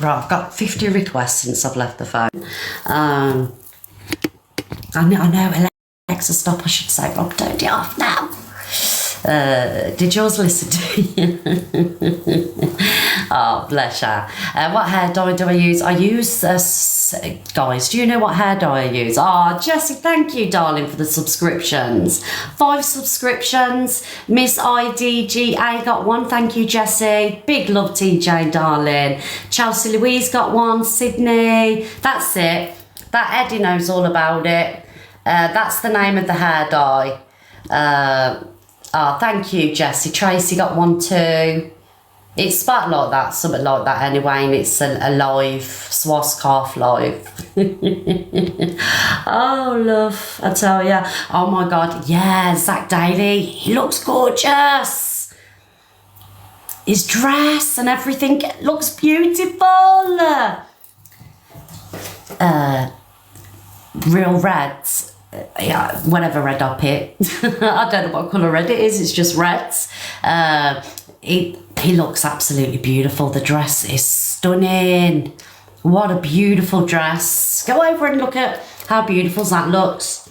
Right, I've got 50 requests since I've left the phone. I know, Alexa, stop, I should say, Rob, turn it off now. Did yours listen to you? Oh, bless her. What hair dye do I use? I use, guys, do you know what hair dye I use? Oh, Jessie, thank you, darling, for the subscriptions. 5 subscriptions. Miss IDGA got 1. Thank you, Jessie. Big love, TJ, darling. Chelsea Louise got 1. Sydney. That's it. That Eddie knows all about it. That's the name of the hair dye. Oh, thank you, Jessie. Tracy got 1 too. It's spot like that, something like that anyway, and it's a live, Swasscarf live. Oh, love, I tell ya. Oh my God, yeah, Zach Davey, he looks gorgeous. His dress and everything looks beautiful. Real Reds. Yeah, whatever red I pick. I don't know what colour red it is, it's just reds. He looks absolutely beautiful. The dress is stunning. What a beautiful dress. Go over and look at how beautiful that looks.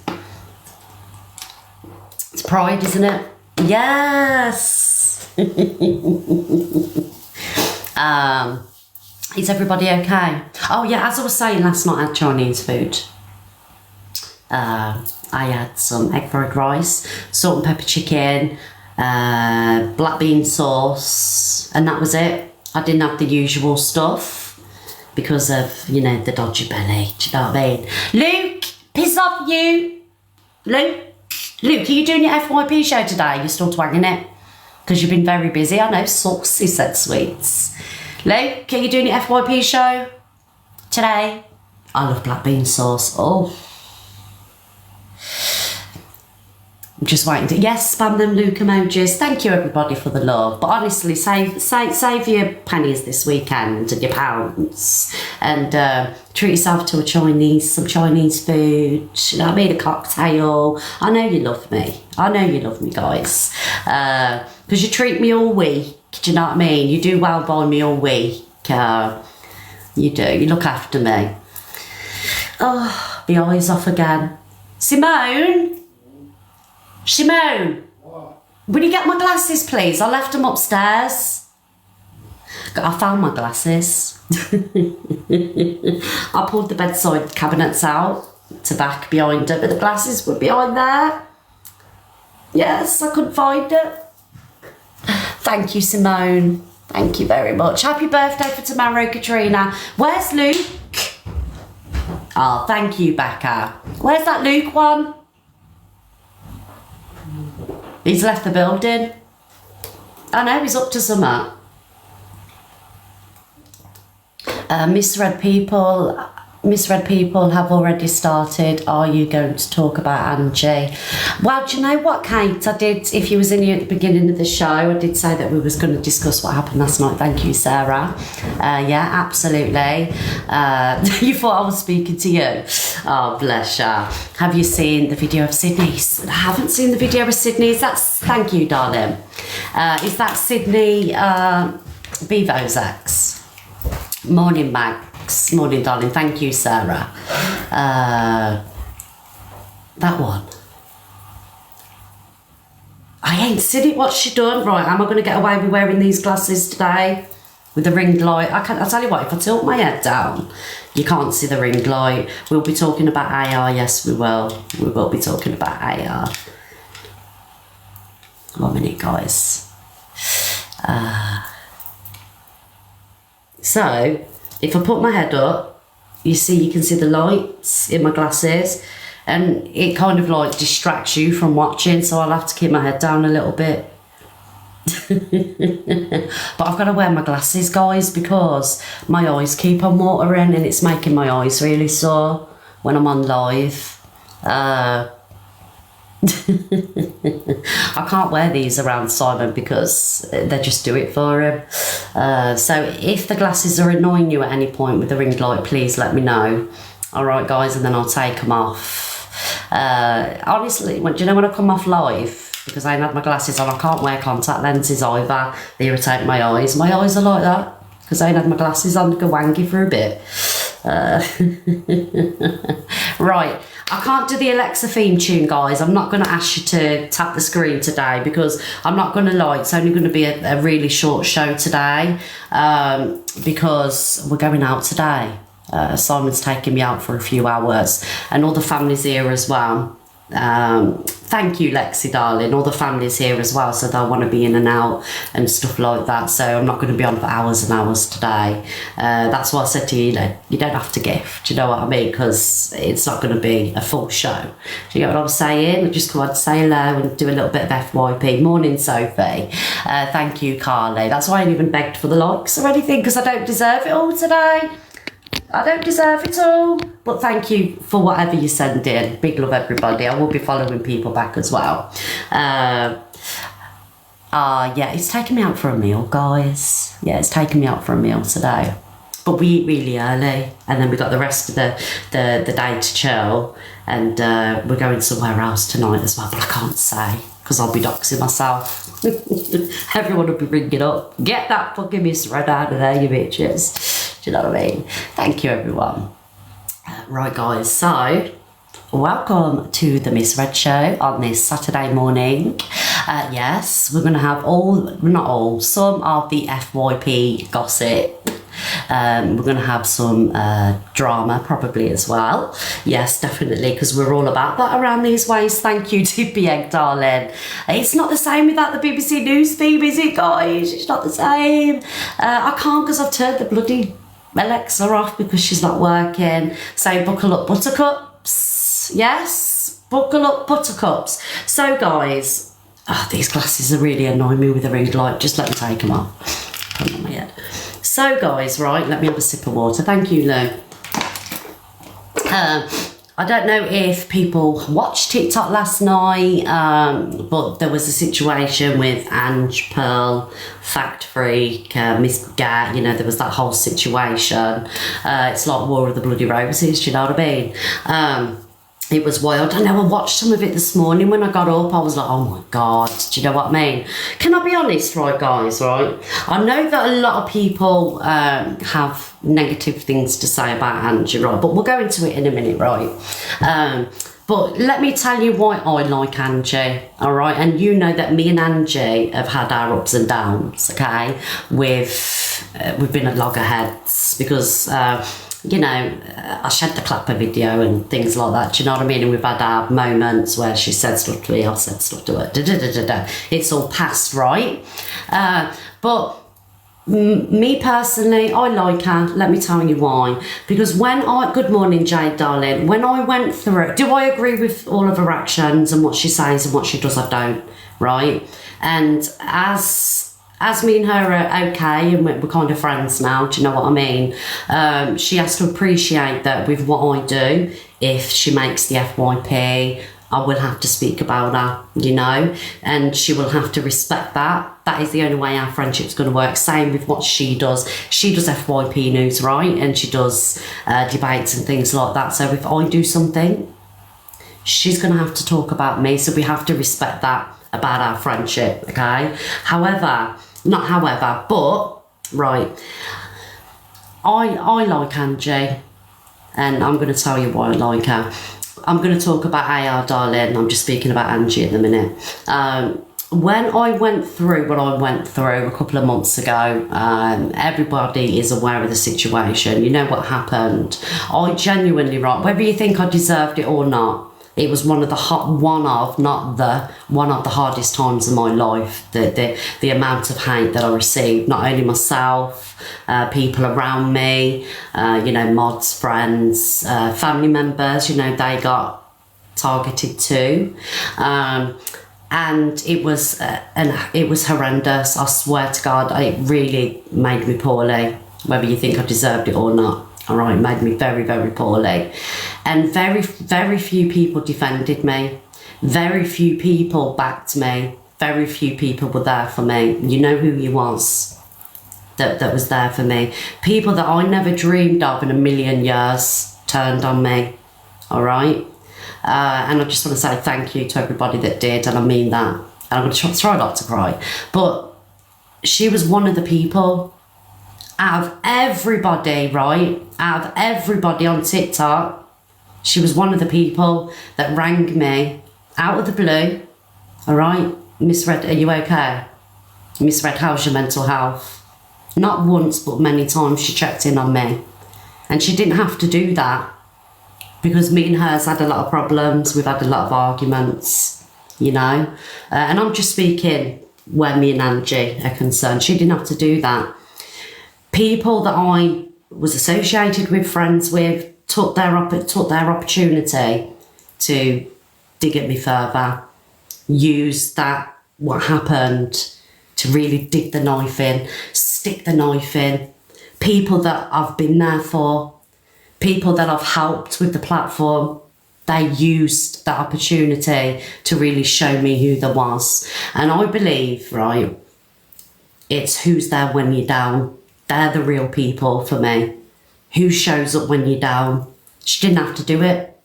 It's pride, isn't it? Yes. Is everybody okay? Oh yeah, as I was saying last night, I had Chinese food. I had some egg fried rice, salt and pepper chicken, black bean sauce, and that was it. I didn't have the usual stuff because of, you know, the dodgy belly. Do you know what I mean? Luke, piss off you. Luke, are you doing your FYP show today? You're still twagging it? Because you've been very busy. I know, saucy said sweets. Luke, are you doing your FYP show today? I love black bean sauce. Oh. I'm just waiting to, yes, spam them Luke emojis. Thank you everybody for the love. But honestly, save your pennies this weekend and your pounds, and treat yourself to some Chinese food. You know what I mean? A cocktail. I know you love me. I know you love me, guys. Because you treat me all week. Do you know what I mean? You do well by me all week. You do. You look after me. Oh, the eyes off again. Simone? Simone, will you get my glasses, please? I left them upstairs. I found my glasses. I pulled the bedside cabinets out to back behind it, but the glasses were behind there. Yes, I couldn't find it. Thank you, Simone. Thank you very much. Happy birthday for tomorrow, Katrina. Where's Luke? Oh, thank you, Becca. Where's that Luke one? He's left the building. I know, he's up to something. Misread people have already started. Are you going to talk about Angie? Well, do you know what, Kate? I did, if you was in here at the beginning of the show, I did say that we was going to discuss what happened last night. Thank you, Sarah. Yeah, absolutely. You thought I was speaking to you. Oh, bless you. Have you seen the video of Sydney? I haven't seen the video of Sydney. Thank you, darling. Is that Sydney Bevo's ex? Morning, Max. Morning, darling. Thank you, Sarah. That one. I ain't seen it. What's she done? Right, am I going to get away with wearing these glasses today? With the ring light? I'll tell you what, if I tilt my head down, you can't see the ring light. We'll be talking about AR. Yes, we will. We will be talking about AR. 1 minute, guys. So, if I put my head up, you can see the lights in my glasses, and it kind of like distracts you from watching, so I'll have to keep my head down a little bit. But I've got to wear my glasses, guys, because my eyes keep on watering and it's making my eyes really sore when I'm on live. I can't wear these around Simon because they just do it for him. So if the glasses are annoying you at any point with the ring light, please let me know. Alright, guys, and then I'll take them off. Honestly, do you know when I come off live, because I ain't had my glasses on, I can't wear contact lenses either. They irritate my eyes. My eyes are like that. because I ain't had my glasses on to go wangy for a bit. Right, I can't do the Alexa theme tune, guys. I'm not going to ask you to tap the screen today because I'm not going to lie, it's only going to be a really short show today, because we're going out today. Simon's taking me out for a few hours and all the family's here as well. Thank you, Lexi, darling. All the family's here as well, so they'll want to be in and out and stuff like that. So I'm not going to be on for hours and hours today. That's why I said to you, you don't have to gift. Do you know what I mean? Because it's not going to be a full show. Do you get what I'm saying? Just come on to say hello and do a little bit of FYP. Morning, Sophie. Thank you, Carly. That's why I ain't even begged for the likes or anything, because I don't deserve it all today. I don't deserve it all, but thank you for whatever you send in. Big love, everybody. I will be following people back as well. Yeah, it's taking me out for a meal, guys. Yeah, it's taking me out for a meal today. But we eat really early, and then we got the rest of the day to chill, and we're going somewhere else tonight as well, but I can't say, because I'll be doxing myself. Everyone will be ringing up. Get that fucking Miss Red out of there, you bitches. Do you know what I mean? Thank you, everyone. Right, guys, so welcome to the Miss Red Show on this Saturday morning. Yes, we're going to have some of the FYP gossip. We're going to have some drama probably as well. Yes, definitely, because we're all about that around these ways. Thank you, Tippy Egg, darling. It's not the same without the BBC News theme, is it, guys? It's not the same. I can't, because I've turned the bloody Alexa off because she's not working. So buckle up, buttercups. Yes, buckle up, buttercups. So, guys, these glasses are really annoying me with the ring light. Just let me take them off. Put them on my head. So, guys, right, let me have a sip of water. Thank you, Lou. I don't know if people watched TikTok last night, but there was a situation with Ange, Pearl, Fact Freak, Miss Gat, there was that whole situation. It's like War of the Bloody Roses, do you know what I mean? It was wild. I know I watched some of it this morning when I got up. I was like, oh my God, do you know what I mean? Can I be honest, right, guys, right? I know that a lot of people have negative things to say about Angie, right? But we'll go into it in a minute, right? But let me tell you why I like Angie, all right? And you know that me and Angie have had our ups and downs, okay? We've been at loggerheads because... I shared the Clapper video and things like that, do you know what I mean? And we've had our moments where she said stuff to me, I said stuff to her, It's all past, right? But me personally, I like her. Let me tell you why. Because good morning, Jade, darling. When I went through, do I agree with all of her actions and what she says and what she does? I don't, right? And as me and her are okay and we're kind of friends now, do you know what I mean? She has to appreciate that with what I do, if she makes the FYP, I will have to speak about her, and she will have to respect that. That is the only way our friendship's going to work. Same with what she does. She does FYP news, right? And she does debates and things like that. So if I do something, she's going to have to talk about me. So we have to respect that about our friendship, okay? But, right, I like Angie, and I'm going to tell you why I like her. I'm going to talk about AR, darling. I'm just speaking about Angie at the minute. When I went through what I went through a couple of months ago, everybody is aware of the situation. You know what happened. I genuinely, right, whether you think I deserved it or not, it was one of the hardest times of my life. The amount of hate that I received, not only myself, people around me, mods, friends, family members, they got targeted too. And it was horrendous. I swear to God, it really made me poorly, whether you think I deserved it or not. All right, it made me very, very poorly. And very, very few people defended me. Very few people backed me. Very few people were there for me. You know who he was that was there for me. People that I never dreamed of in a million years turned on me. All right? And I just want to say thank you to everybody that did, and I mean that. And I'm going to try not to cry. But she was one of the people. Out of everybody, right? Out of everybody on TikTok, she was one of the people that rang me out of the blue. All right, Miss Red, are you okay? Miss Red, how's your mental health? Not once, but many times she checked in on me. And she didn't have to do that because me and her's had a lot of problems. We've had a lot of arguments, you know. And I'm just speaking where me and Angie are concerned. She didn't have to do that. People that I was associated with, friends with, took their opportunity to dig at me further, used that, what happened, to really dig the knife in, stick the knife in. People that I've been there for, people that I've helped with the platform, they used that opportunity to really show me who there was. And I believe, right, it's who's there when you're down. They're the real people for me. Who shows up when you're down? She didn't have to do it.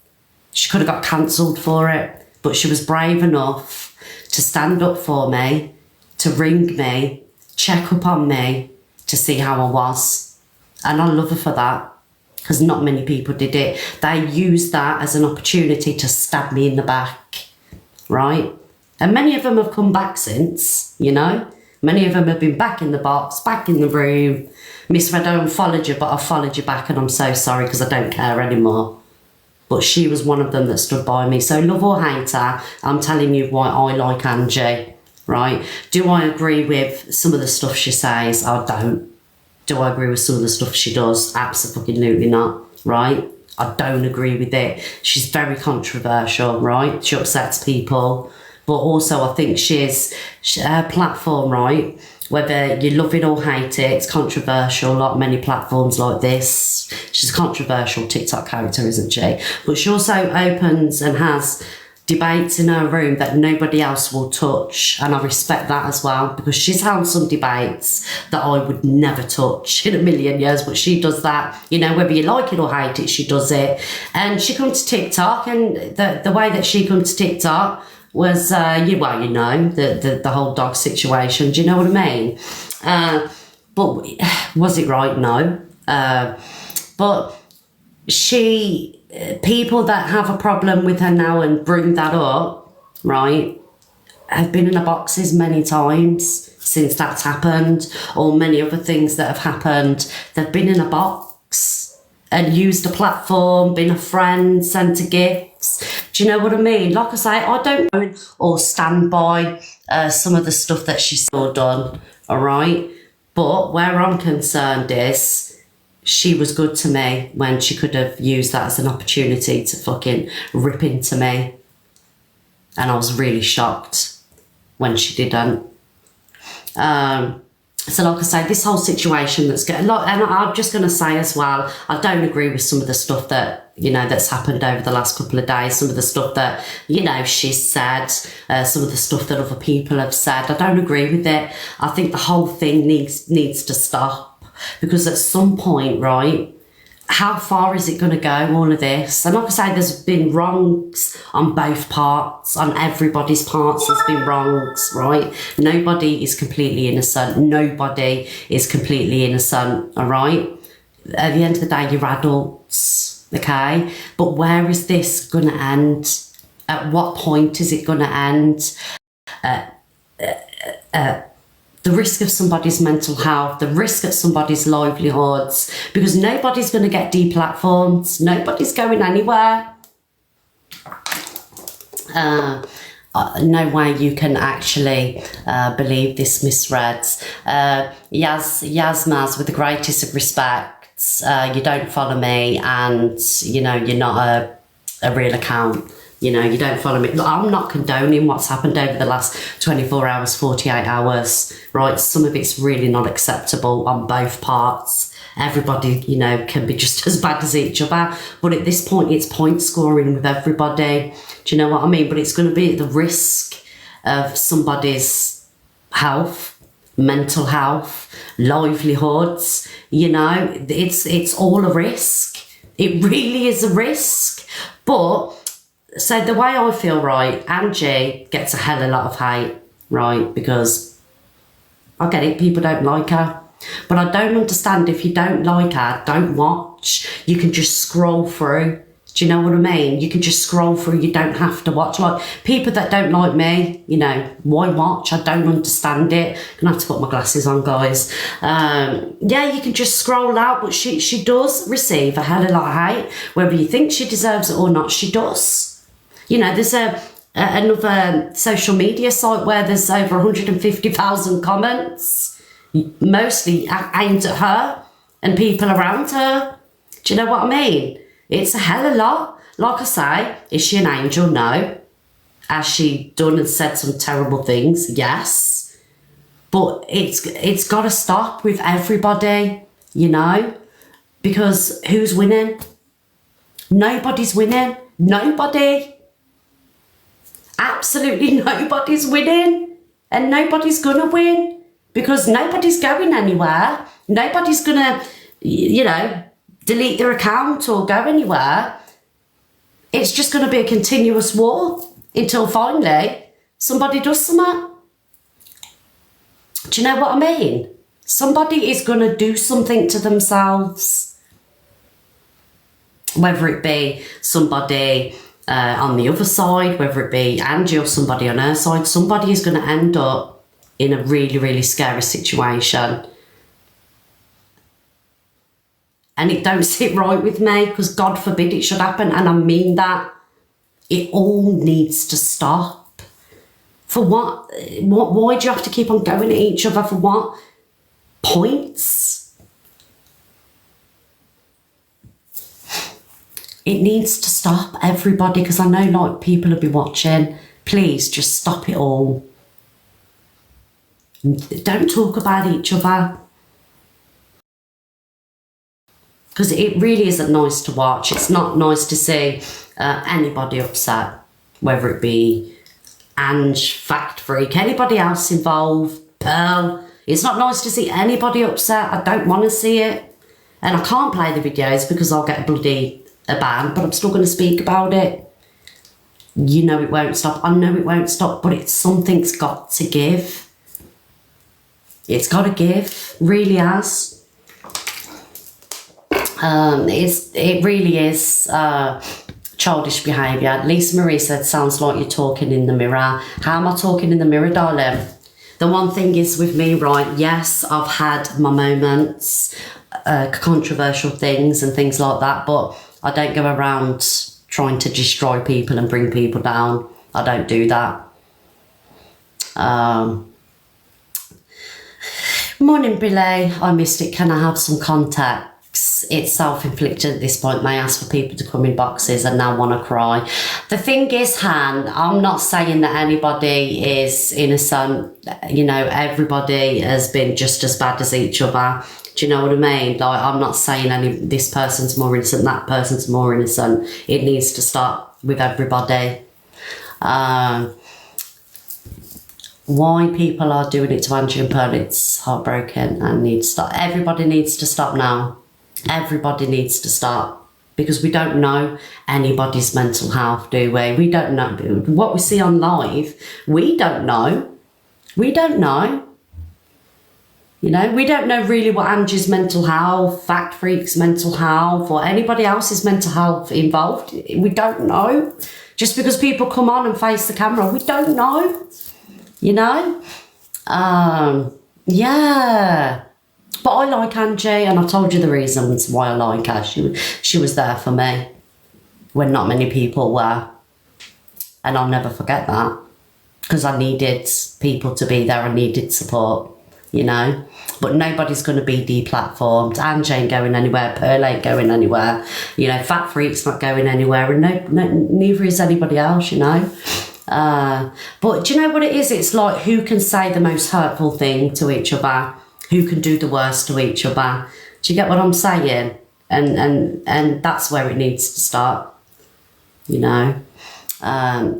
She could have got cancelled for it, but she was brave enough to stand up for me, to ring me, check up on me, to see how I was. And I love her for that, because not many people did it. They used that as an opportunity to stab me in the back, right? And many of them have come back since, you know? Many of them have been back in the box, back in the room. Miss Red, I unfollowed you, but I followed you back and I'm so sorry because I don't care anymore. But she was one of them that stood by me. So love or hate her, I'm telling you why I like Angie, right? Do I agree with some of the stuff she says? I don't. Do I agree with some of the stuff she does? Absolutely not, right? I don't agree with it. She's very controversial, right? She upsets people. But also I think her platform, right? Whether you love it or hate it, it's controversial, like many platforms like this. She's a controversial TikTok character, isn't she? But she also opens and has debates in her room that nobody else will touch. And I respect that as well, because she's held some debates that I would never touch in a million years, but she does that, you know, whether you like it or hate it, she does it. And she comes to TikTok, and the way that she comes to TikTok was, the whole dog situation. Do you know what I mean? But was it right? No. But people that have a problem with her now and bring that up, right, have been in the boxes many times since that's happened, or many other things that have happened. They've been in a box and used a platform, been a friend, sent her gifts. Do you know what I mean? Like I say, I don't know or stand by some of the stuff that she's still done, all right? But where I'm concerned is she was good to me when she could have used that as an opportunity to fucking rip into me. And I was really shocked when she didn't. So like I say, this whole situation that's getting, and I'm just going to say as well, I don't agree with some of the stuff that, you know, that's happened over the last couple of days, some of the stuff that, you know, she's said, some of the stuff that other people have said. I don't agree with it. I think the whole thing needs to stop, because at some point, right, how far is it going to go, all of this? And like I say, there's been wrongs on both parts, on everybody's parts there's been wrongs, right? Nobody is completely innocent. Nobody is completely innocent, all right? At the end of the day, you're adults, okay? But where is this going to end? At what point is it going to end? The risk of somebody's mental health, the risk of somebody's livelihoods, because nobody's going to get deplatformed. Nobody's going anywhere. No way you can actually believe this, Miss Reds. Yasmaz, with the greatest of respects, you don't follow me, and, you know, you're not a real account. You know, you don't follow me. Look, I'm not condoning what's happened over the last 24 hours, 48 hours, right? Some of it's really not acceptable on both parts. Everybody, you know, can be just as bad as each other. But at this point, it's point scoring with everybody. Do you know what I mean? But it's going to be at the risk of somebody's health, mental health, livelihoods. You know, it's all a risk. It really is a risk. But so the way I feel, right, Angie gets a hell of a lot of hate, right, because I get it, people don't like her. But I don't understand, if you don't like her, don't watch. You can just scroll through. Do you know what I mean? You can just scroll through. You don't have to watch. Like, people that don't like me, you know, why watch? I don't understand it. I'm gonna have to put my glasses on, guys. Yeah, you can just scroll out, but she does receive a hell of a lot of hate. Whether you think she deserves it or not, she does. You know, there's another social media site where there's over 150,000 comments, mostly aimed at her and people around her. Do you know what I mean? It's a hell of a lot. Like I say, is she an angel? No. Has she done and said some terrible things? Yes. But it's got to stop with everybody, you know? Because who's winning? Nobody's winning. Nobody. Absolutely nobody's winning. And nobody's going to win. Because nobody's going anywhere. Nobody's going to, you know, delete their account or go anywhere. It's just going to be a continuous war until finally somebody does something. Do you know what I mean? Somebody is going to do something to themselves. Whether it be somebody on the other side, whether it be Angie or somebody on her side, somebody is going to end up in a really, really scary situation. And it don't sit right with me, because God forbid it should happen. And I mean that. It all needs to stop. For what? Why do you have to keep on going at each other? For what? Points? It needs to stop, everybody, because I know, like, people will be watching. Please, just stop it all. Don't talk about each other. Because it really isn't nice to watch. It's not nice to see anybody upset, whether it be Ange, Fact Freak, anybody else involved, Pearl. It's not nice to see anybody upset. I don't want to see it. And I can't play the videos because I'll get a ban, but I'm still going to speak about it. You know it won't stop. I know it won't stop, but something's got to give. It's got to give. Really has. It really is childish behaviour. Lisa Marie said, sounds like you're talking in the mirror. How am I talking in the mirror, darling? The one thing is with me, right, yes, I've had my moments, controversial things and things like that, but I don't go around trying to destroy people and bring people down. I don't do that. Morning, Billy. I missed it. Can I have some contact? It's self-inflicted at this point. May ask for people to come in boxes and now want to cry. The thing is, Han, I'm not saying that anybody is innocent. You know, everybody has been just as bad as each other. Do you know what I mean? Like, I'm not saying this person's more innocent, that person's more innocent. It needs to start with everybody. Why people are doing it to Angie and Pearl, it's heartbroken and needs to stop. Everybody needs to stop now. Everybody needs to stop, because we don't know anybody's mental health, do we? We don't know. What we see on live, we don't know. We don't know. You know, we don't know really what Angie's mental health, Fact Freak's mental health, or anybody else's mental health involved. We don't know. Just because people come on and face the camera, we don't know. You know? Yeah. But I like Angie, and I told you the reasons why I like her. She was there for me when not many people were. And I'll never forget that, because I needed people to be there. I needed support, you know. But nobody's going to be deplatformed. Angie ain't going anywhere. Pearl ain't going anywhere. You know, Fat Freak's not going anywhere. And neither is anybody else, you know. But do you know what it is? It's like, who can say the most hurtful thing to each other? Who can do the worst to each other? Do you get what I'm saying? And that's where it needs to start, you know.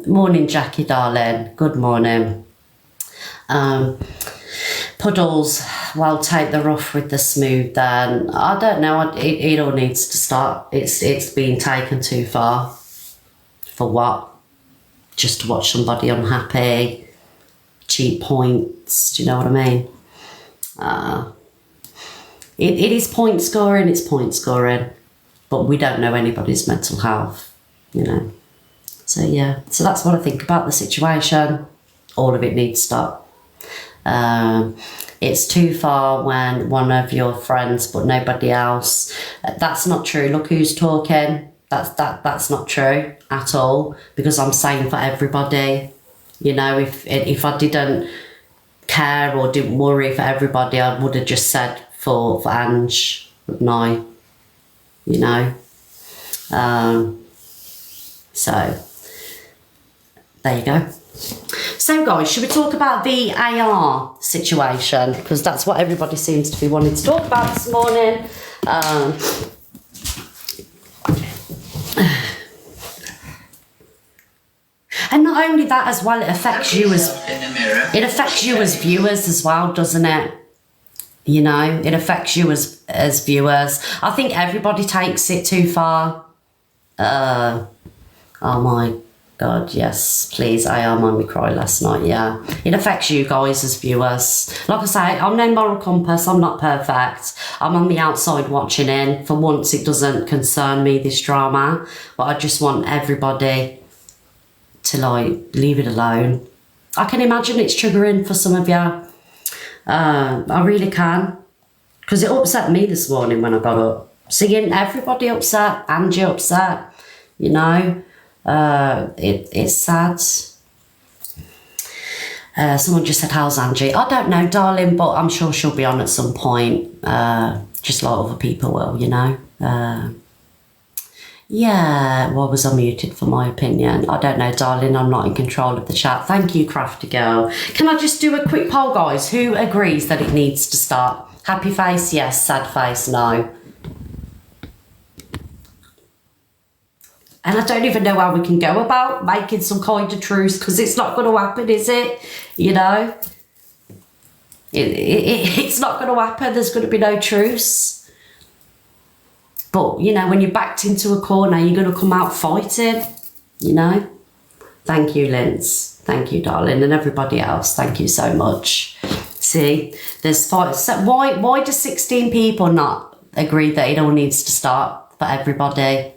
Morning, Jackie, darling. Good morning. Puddles, well, take the rough with the smooth then. I don't know, it all needs to stop. It's been taken too far. For what? Just to watch somebody unhappy, cheap points, do you know what I mean? it is point scoring, it's point scoring, but we don't know anybody's mental health, you know. So yeah, so that's what I think about the situation. All of it needs to stop. It's too far when one of your friends but nobody else. That's not true. Look who's talking. That's not true at all, because I'm saying for everybody. You know, if I didn't care or didn't worry for everybody, I would have just said for Ange, wouldn't I? You know. So there you go. So guys, should we talk about the AR situation? Because that's what everybody seems to be wanting to talk about this morning. And not only that as well, it affects you as viewers as well, doesn't it? You know, it affects you as viewers. I think everybody takes it too far. Oh my God, yes, please. AR made me cry last night, yeah. It affects you guys as viewers. Like I say, I'm no moral compass, I'm not perfect. I'm on the outside watching in. For once, it doesn't concern me, this drama. But I just want everybody to, like, leave it alone. I can imagine it's triggering for some of you. I really can. Because it upset me this morning when I got up. Seeing everybody upset, Angie upset, you know. It's sad. Someone just said, how's Angie? I don't know, darling, but I'm sure she'll be on at some point. Just like other people will, you know. Yeah, why was I muted for my opinion? I don't know, darling, I'm not in control of the chat. Thank you, Crafty Girl. Can I just do a quick poll, guys? Who agrees that it needs to start? Happy face, yes. Sad face, no. And I don't even know how we can go about making some kind of truce, because it's not going to happen, is it? You know? It's not going to happen. There's going to be no truce. But, you know, when you're backed into a corner, you're going to come out fighting, you know? Thank you, Linz. Thank you, darling. And everybody else, thank you so much. See, there's five. So why do 16 people not agree that it all needs to start for everybody?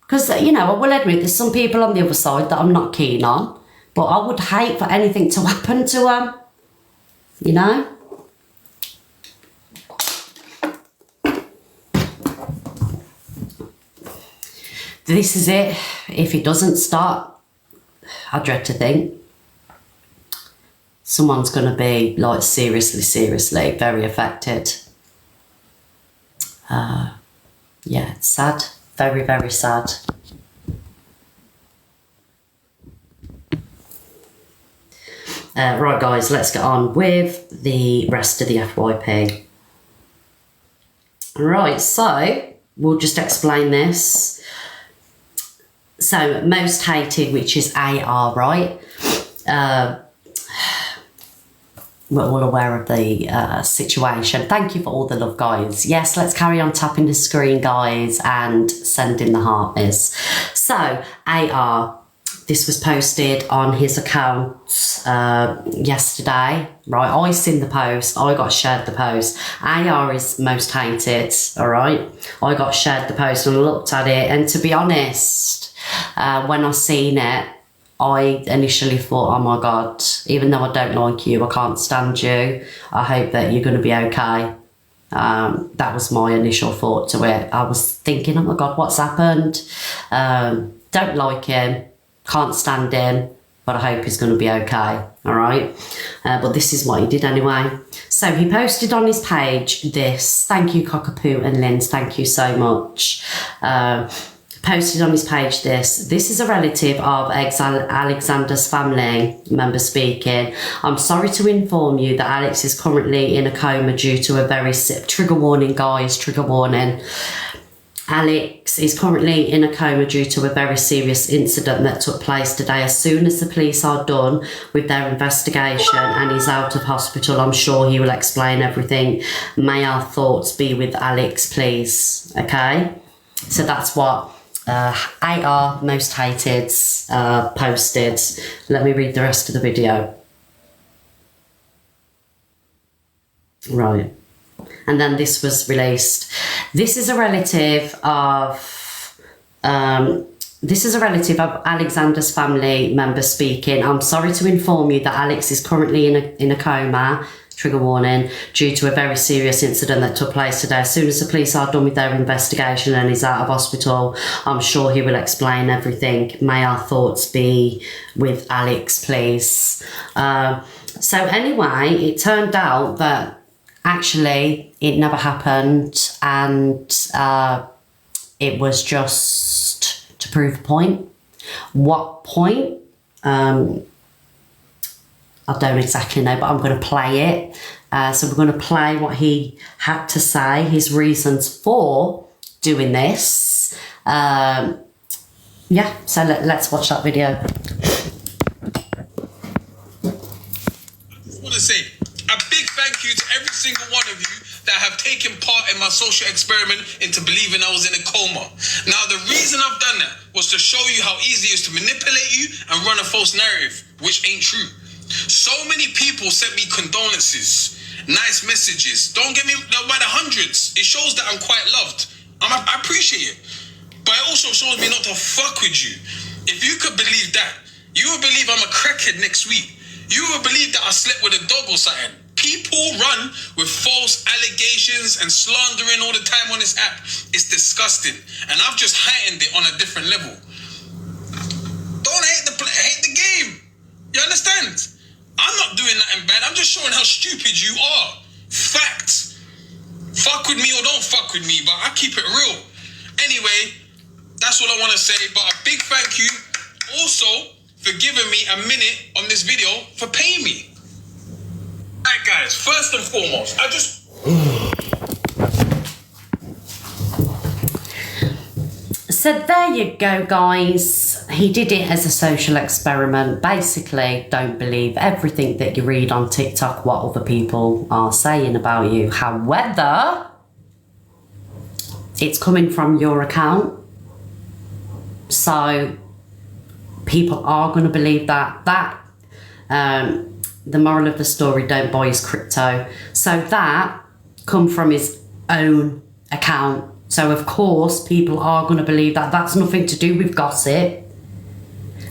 Because, you know, I will admit there's some people on the other side that I'm not keen on. But I would hate for anything to happen to them. You know? This is it. If it doesn't start, I dread to think someone's going to be, like, seriously very affected. Yeah, it's sad. Very, very sad. Right, guys, let's get on with the rest of the FYP. Right, so we'll just explain this. So, most hated, which is AR, right? We're all aware of the situation. Thank you for all the love, guys. Yes, let's carry on tapping the screen, guys, and sending the hearties. So, AR, this was posted on his account yesterday, right? I seen the post. I got shared the post. AR is most hated, all right? I got shared the post and looked at it, and to be honest, when I seen it, I initially thought, oh my God, even though I don't like you, I can't stand you, I hope that you're going to be okay. That was my initial thought to it. I was thinking, oh my God, what's happened? Don't like him, can't stand him, but I hope he's going to be okay, all right? But this is what he did anyway. So he posted on his page this. Thank you, Cockapoo and Linz, thank you so much. Posted on his page this. This is a relative of Alexander's family member speaking. I'm sorry to inform you that Alex is currently in a coma due to a very trigger warning, guys, trigger warning. Alex is currently in a coma due to a very serious incident that took place today. As soon as the police are done with their investigation and he's out of hospital, I'm sure he will explain everything. May our thoughts be with Alex, please. Okay? So that's what AR most hated posted. Let me read the rest of the video. Right. And then this was released. This is a relative of Alexander's family member speaking. I'm sorry to inform you that Alex is currently in a coma, trigger warning, due to a very serious incident that took place today. As soon as the police are done with their investigation and he's out of hospital, I'm sure he will explain everything. May our thoughts be with Alex, please. So anyway, it turned out that actually it never happened, and it was just to prove a point. What point? I don't exactly know, but I'm going to play it. So we're going to play what he had to say, his reasons for doing this. Yeah, so let's watch that video. I just want to say a big thank you to every single one of you that have taken part in my social experiment into believing I was in a coma. Now, the reason I've done that was to show you how easy it is to manipulate you and run a false narrative, which ain't true. So many people sent me condolences, nice messages. Don't get me by the hundreds. It shows that I'm quite loved. I appreciate it. But it also shows me not to fuck with you. If you could believe that, you would believe I'm a crackhead next week. You would believe that I slept with a dog or something. People run with false allegations and slandering all the time on this app. It's disgusting. And I've just heightened it on a different level. Don't hate the game. You understand? I'm not doing nothing bad. I'm just showing how stupid you are. Facts. Fuck with me or don't fuck with me, but I keep it real. Anyway, that's all I want to say. But a big thank you also for giving me a minute on this video for paying me. Alright guys, first and foremost, So there you go, guys. He did it as a social experiment. Basically, don't believe everything that you read on TikTok, what other people are saying about you. However, it's coming from your account. So people are going to believe that. The moral of the story, don't buy his crypto. So that come from his own account. So of course people are going to believe that. That's nothing to do with gossip.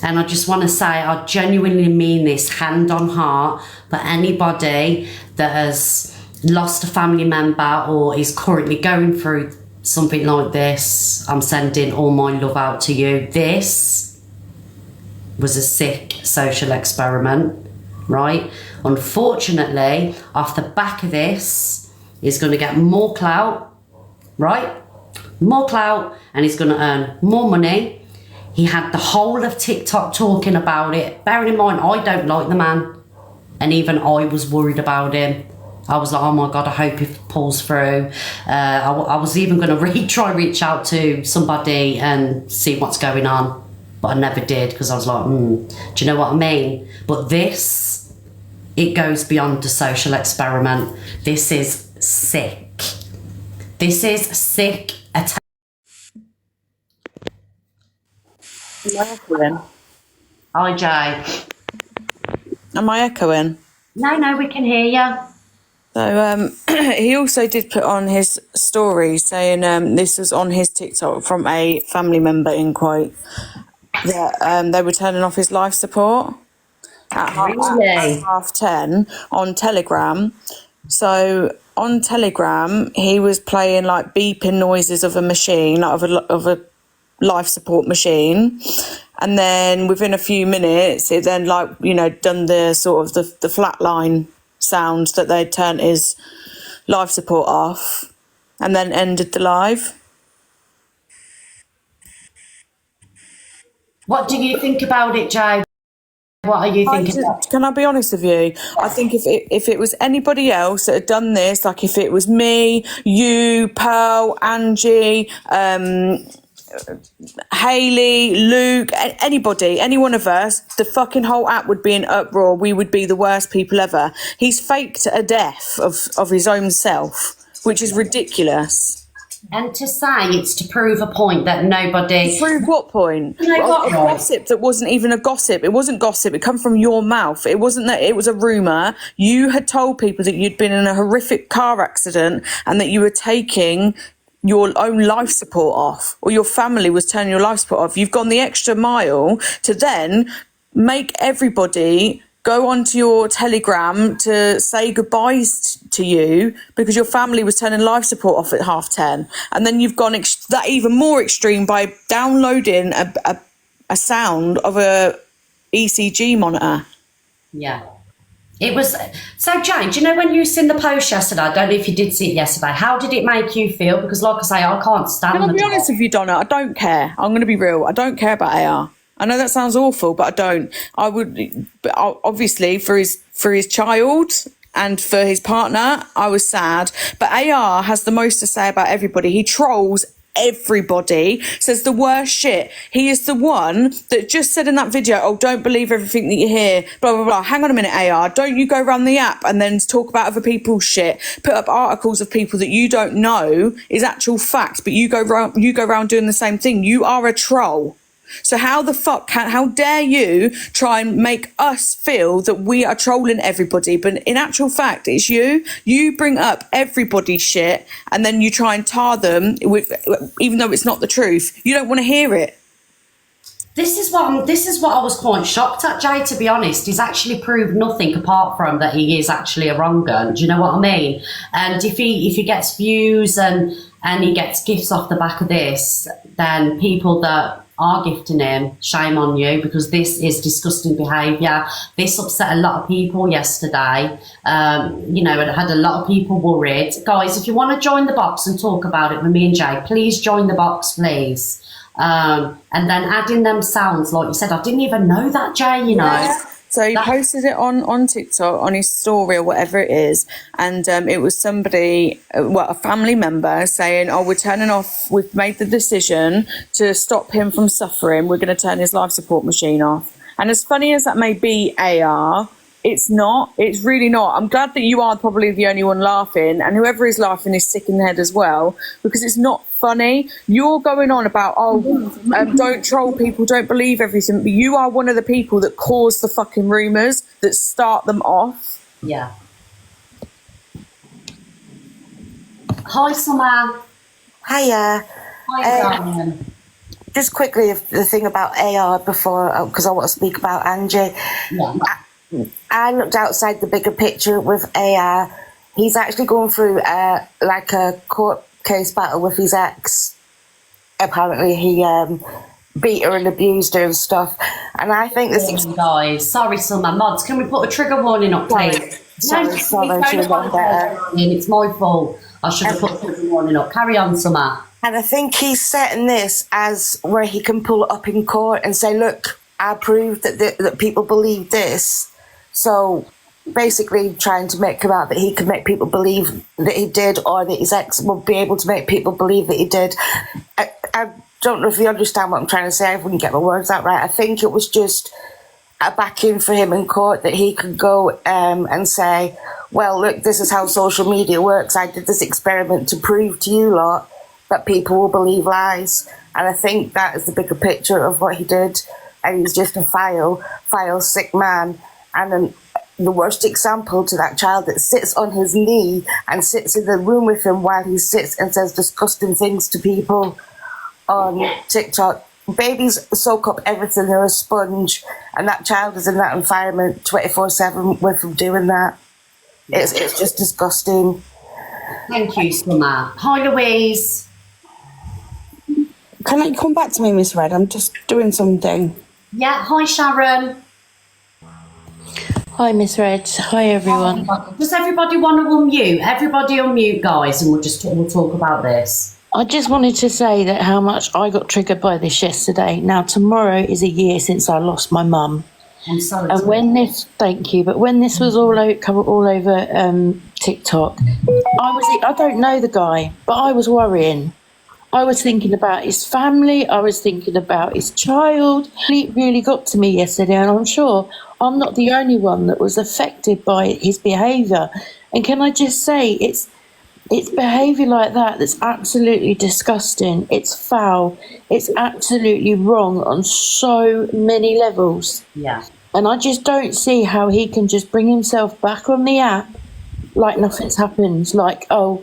And I just want to say, I genuinely mean this, hand on heart, for anybody that has lost a family member or is currently going through something like this. I'm sending all my love out to you. This was a sick social experiment. Right? Unfortunately, off the back of this, he's going to get more clout, right? More clout, and he's going to earn more money. He had the whole of TikTok talking about it. Bearing in mind, I don't like the man, and even I was worried about him. I was like, oh my God, I hope he pulls through. I was even going to try reach out to somebody and see what's going on. But I never did, because I was like, do you know what I mean? But this, it goes beyond a social experiment. This is sick. This is sick. Am I echoing? Hi, Jay. Am I echoing? No, we can hear you. So he also did put on his story saying this was on his TikTok from a family member, in quote, that they were turning off his life support at Really? 10:30 on Telegram. So on Telegram, he was playing like beeping noises of a machine, like of a life support machine, and then within a few minutes, it then done the sort of the flatline sound that they'd turned his life support off, and then ended the live. What do you think about it, Jay? What are you thinking? Can I be honest with you? I think if it was anybody else that had done this, like if it was me, you, Pearl, Angie, Hayley, Luke, anybody, any one of us, the fucking whole app would be in uproar. We would be the worst people ever. He's faked a death of his own self, which is ridiculous. And to say it's to prove a point that nobody. Prove what point? You know what, A right? gossip that wasn't even a gossip. It wasn't gossip. It come from your mouth. It wasn't that. It was a rumor. You had told people that you'd been in a horrific car accident and that you were taking your own life support off, or your family was turning your life support off. You've gone the extra mile to then make everybody go onto your Telegram to say goodbyes to you because your family was turning life support off at 10:30. And then you've gone that even more extreme by downloading a sound of a ECG monitor. Yeah. It was so, Jane, do you know when you seen the post yesterday? I don't know if you did see it yesterday. How did it make you feel? Because, like I say, I can't stand. Can I be honest with you, Donna? I don't care. I'm going to be real. I don't care about AR. I know that sounds awful, but I don't. I would, but obviously, for his child and for his partner, I was sad. But AR has the most to say about everybody. He trolls everybody, says the worst shit. He is the one that just said in that video, oh, don't believe everything that you hear, blah, blah, blah. Hang on a minute, AR. Don't you go around the app and then talk about other people's shit, put up articles of people that you don't know is actual fact, but you go around doing the same thing. You are a troll. So how dare you try and make us feel that we are trolling everybody? But in actual fact, it's you. You bring up everybody's shit and then you try and tar them with, even though it's not the truth. You don't want to hear it. This is what I was quite shocked at, Jay, to be honest. He's actually proved nothing apart from that he is actually a wrong gun. Do you know what I mean? And if he gets views and he gets gifts off the back of this, then people that are gifting him, shame on you, because this is disgusting behaviour. This upset a lot of people yesterday. It had a lot of people worried. Guys, if you want to join the box and talk about it with me and Jay, please join the box, please. And then add in them sounds, like you said. I didn't even know that, Jay, you know. Yeah. So he posted it on TikTok, on his story or whatever it is. And it was somebody, a family member saying, oh, we're turning off, we've made the decision to stop him from suffering. We're going to turn his life support machine off. And as funny as that may be, AR, it's not. It's really not. I'm glad that you are probably the only one laughing, and whoever is laughing is sick in the head as well, because it's not funny. You're going on about, don't troll people, don't believe everything, but you are one of the people that cause the fucking rumours, that start them off. Yeah. Hi, Summer. Hiya. Hi, darling. Just quickly, the thing about AR before, because I want to speak about Angie. Yeah. I looked outside the bigger picture with AR. He's actually going through a court case battle with his ex. Apparently, he beat her and abused her and stuff. And I think this is... Guys, sorry, Summer. Mods, can we put a trigger warning up, please? Sorry, it's my fault. I should have put a trigger warning up. Carry on, Summer. And I think he's setting this as where he can pull it up in court and say, look, I proved that people believe this. So basically trying to make him out that he could make people believe that he did, or that his ex will be able to make people believe that he did. I don't know if you understand what I'm trying to say. I wouldn't get my words out right. I think it was just a backing for him in court that he could go and say, well, look, this is how social media works. I did this experiment to prove to you lot that people will believe lies. And I think that is the bigger picture of what he did. And he's just a vile, sick man. And then the worst example to that child that sits on his knee and sits in the room with him while he sits and says disgusting things to people on TikTok. Babies soak up everything, they're a sponge, and that child is in that environment 24/7 with him doing that. It's just disgusting. Thank you, Summer. Hi, Louise. Can you come back to me, Miss Red? I'm just doing something. Yeah, hi, Sharon. Hi, Miss Red. Hi, everyone. Does everybody want to unmute? Everybody unmute, guys, and we'll talk about this. I just wanted to say that how much I got triggered by this yesterday. Now, tomorrow is a year since I lost my mum. I'm sorry. And thank you, but when this was all over TikTok, I don't know the guy, but I was worrying. I was thinking about his family. I was thinking about his child. It really got to me yesterday, and I'm sure I'm not the only one that was affected by his behaviour. And can I just say, It's behaviour like that that's absolutely disgusting. It's foul. It's absolutely wrong on so many levels. Yeah. And I just don't see how he can just bring himself back on the app like nothing's happened. Like, oh,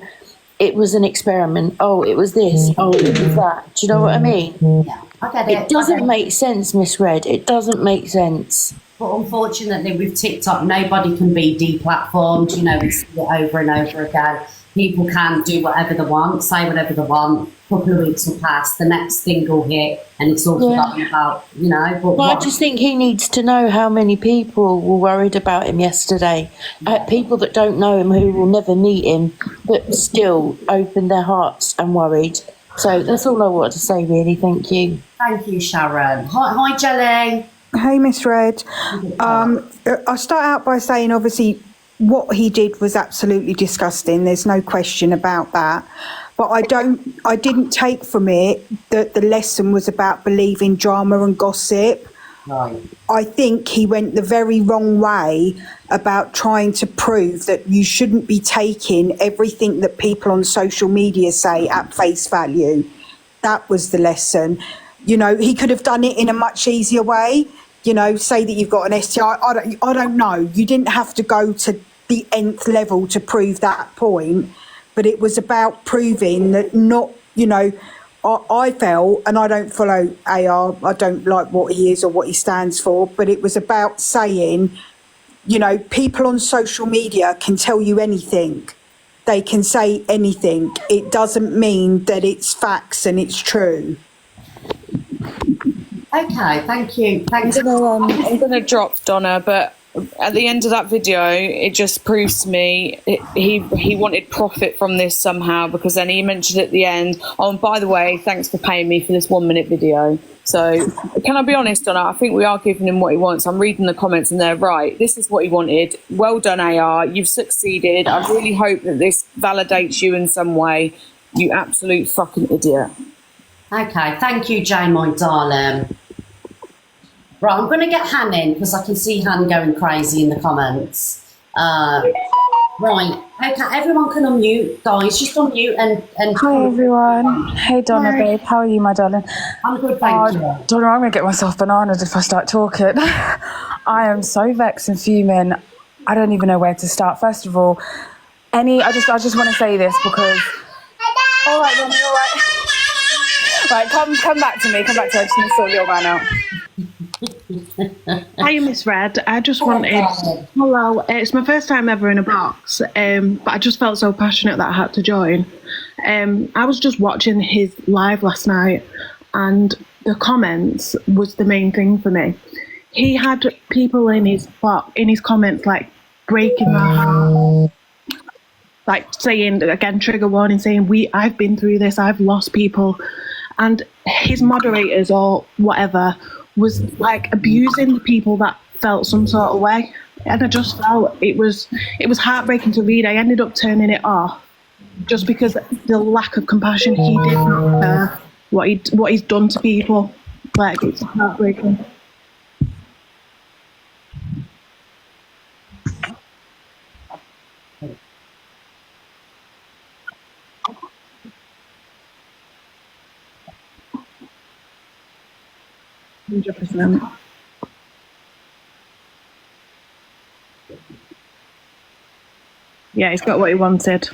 it was an experiment. Oh, it was this. Oh, it was that. Do you know what I mean? Yeah. I get it. It doesn't make sense, Miss Red. It doesn't make sense. But unfortunately, with TikTok, nobody can be deplatformed. You know, we see it over and over again. People can do whatever they want, say whatever they want. A couple of weeks will pass, the next thing will hit, and it's all forgotten about, you know. But Well, I just think he needs to know how many people were worried about him yesterday. People that don't know him, who will never meet him, but still opened their hearts and worried. So that's all I wanted to say, really. Thank you. Thank you, Sharon. Hi, Jelly. Hey, Miss Red. I'll start out by saying, obviously, what he did was absolutely disgusting. There's no question about that. But I didn't take from it that the lesson was about believing drama and gossip. Right. I think he went the very wrong way about trying to prove that you shouldn't be taking everything that people on social media say at face value. That was the lesson. You know, he could have done it in a much easier way. You know, say that you've got an STI. I don't know. You didn't have to go to the nth level to prove that point, but it was about proving that not, you know, I felt, and I don't follow AR, I don't like what he is or what he stands for, but it was about saying, you know, people on social media can tell you anything. They can say anything. It doesn't mean that it's facts and it's true. Okay, thank you. Thanks. I'm going to drop Donna, but at the end of that video, it just proves to me he wanted profit from this somehow, because then he mentioned at the end, oh, and by the way, thanks for paying me for this 1 minute video. So can I be honest, Donna? I think we are giving him what he wants. I'm reading the comments and they're right. This is what he wanted. Well done, AR. You've succeeded. I really hope that this validates you in some way. You absolute fucking idiot. Okay, thank you, Jane, my darling. Right, I'm going to get Han in because I can see Han going crazy in the comments. Right, okay, everyone can unmute, guys. Just unmute and Hi everyone. Hey Donna, Hi. babe. How are you, my darling? I'm good, thank you. Donna, I'm gonna get myself bananas if I start talking. I am so vexed and fuming. I don't even know where to start. First of all, I just want to say this because. All right, then, all right. Right, come back to me. Come back to me. I just need to sort your man out. Hi, Miss Red. I just wanted. Hello, it's my first time ever in a box, but I just felt so passionate that I had to join. I was just watching his live last night, and the comments was the main thing for me. He had people in his comments like breaking my heart, like saying again, trigger warning, saying I've been through this, I've lost people, and his moderators or whatever was like abusing the people that felt some sort of way, and I just felt it was heartbreaking to read. I ended up turning it off just because the lack of compassion. He did not care what he's done to people. Like, it's heartbreaking. %. Yeah, he's got what he wanted.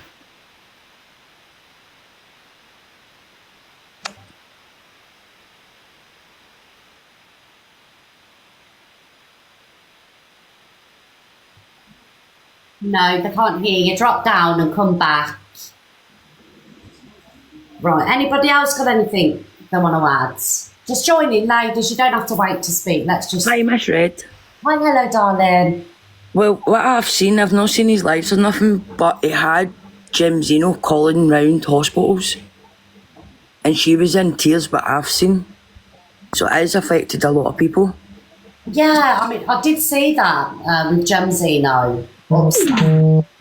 No, they can't hear you. Drop down and come back. Right, anybody else got anything they want to add? Just join in, ladies. You don't have to wait to speak. Let's just... Hi, Miss Red. Hi, hello, darling. Well, what I've seen, I've not seen his lives or nothing, but he had Jim Zeno calling round hospitals. And she was in tears, but I've seen. So it has affected a lot of people. Yeah, I mean, I did see that with Jem Zeno. Oops.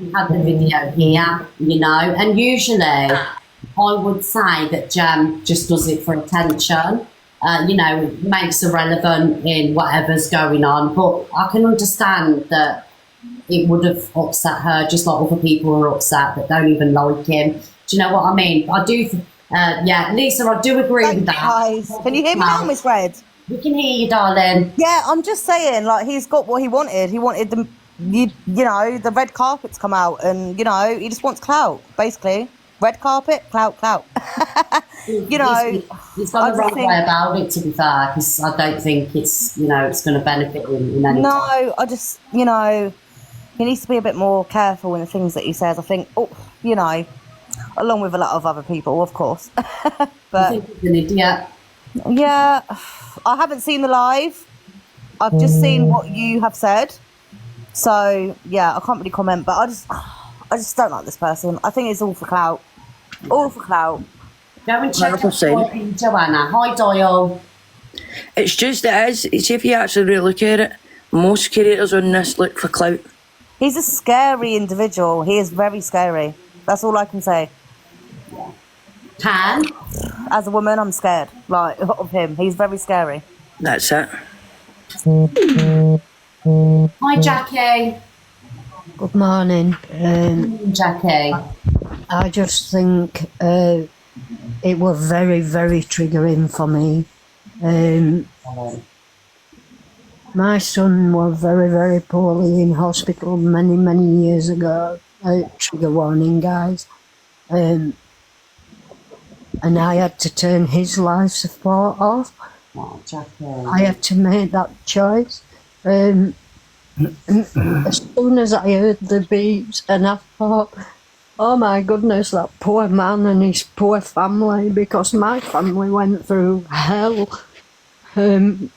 We had the video here, you know, and usually I would say that Jem just does it for attention. You know, makes her relevant in whatever's going on. But I can understand that it would have upset her, just like other people are upset that don't even like him. Do you know what I mean? I do, yeah, Lisa, I do agree with that. Guys, can you hear me now, Miss Red? We can hear you, darling. Yeah, I'm just saying, like, he's got what he wanted. He wanted you know, the red carpet to come out, and, you know, he just wants clout, basically. Red carpet, clout. You know, he's gone the wrong way about it, to be fair, because I don't think it's, you know, it's going to benefit him in any No, time. I just, you know, he needs to be a bit more careful in the things that he says. I think, you know, along with a lot of other people, of course. I But think he's an idiot. yeah, I haven't seen the live. I've just seen what you have said. So yeah, I can't really comment. But I just don't like this person. I think it's all for clout. All for clout. Go and check out 100%. Joanna. Hi, Doyle. It's just, it is, it's if you actually really look at it, most creators on this look for clout. He's a scary individual. He is very scary. That's all I can say. Pan. As a woman, I'm scared, like, of him. He's very scary. That's it. Hi, Jackie. Good morning. Jackie. I just think it was very, very triggering for me. My son was very, very poorly in hospital many, many years ago. Trigger warning, guys. And I had to turn his life support off. Oh, Jackie. I had to make that choice. And as soon as I heard the beeps, and I thought, oh my goodness, that poor man and his poor family, because my family went through hell. And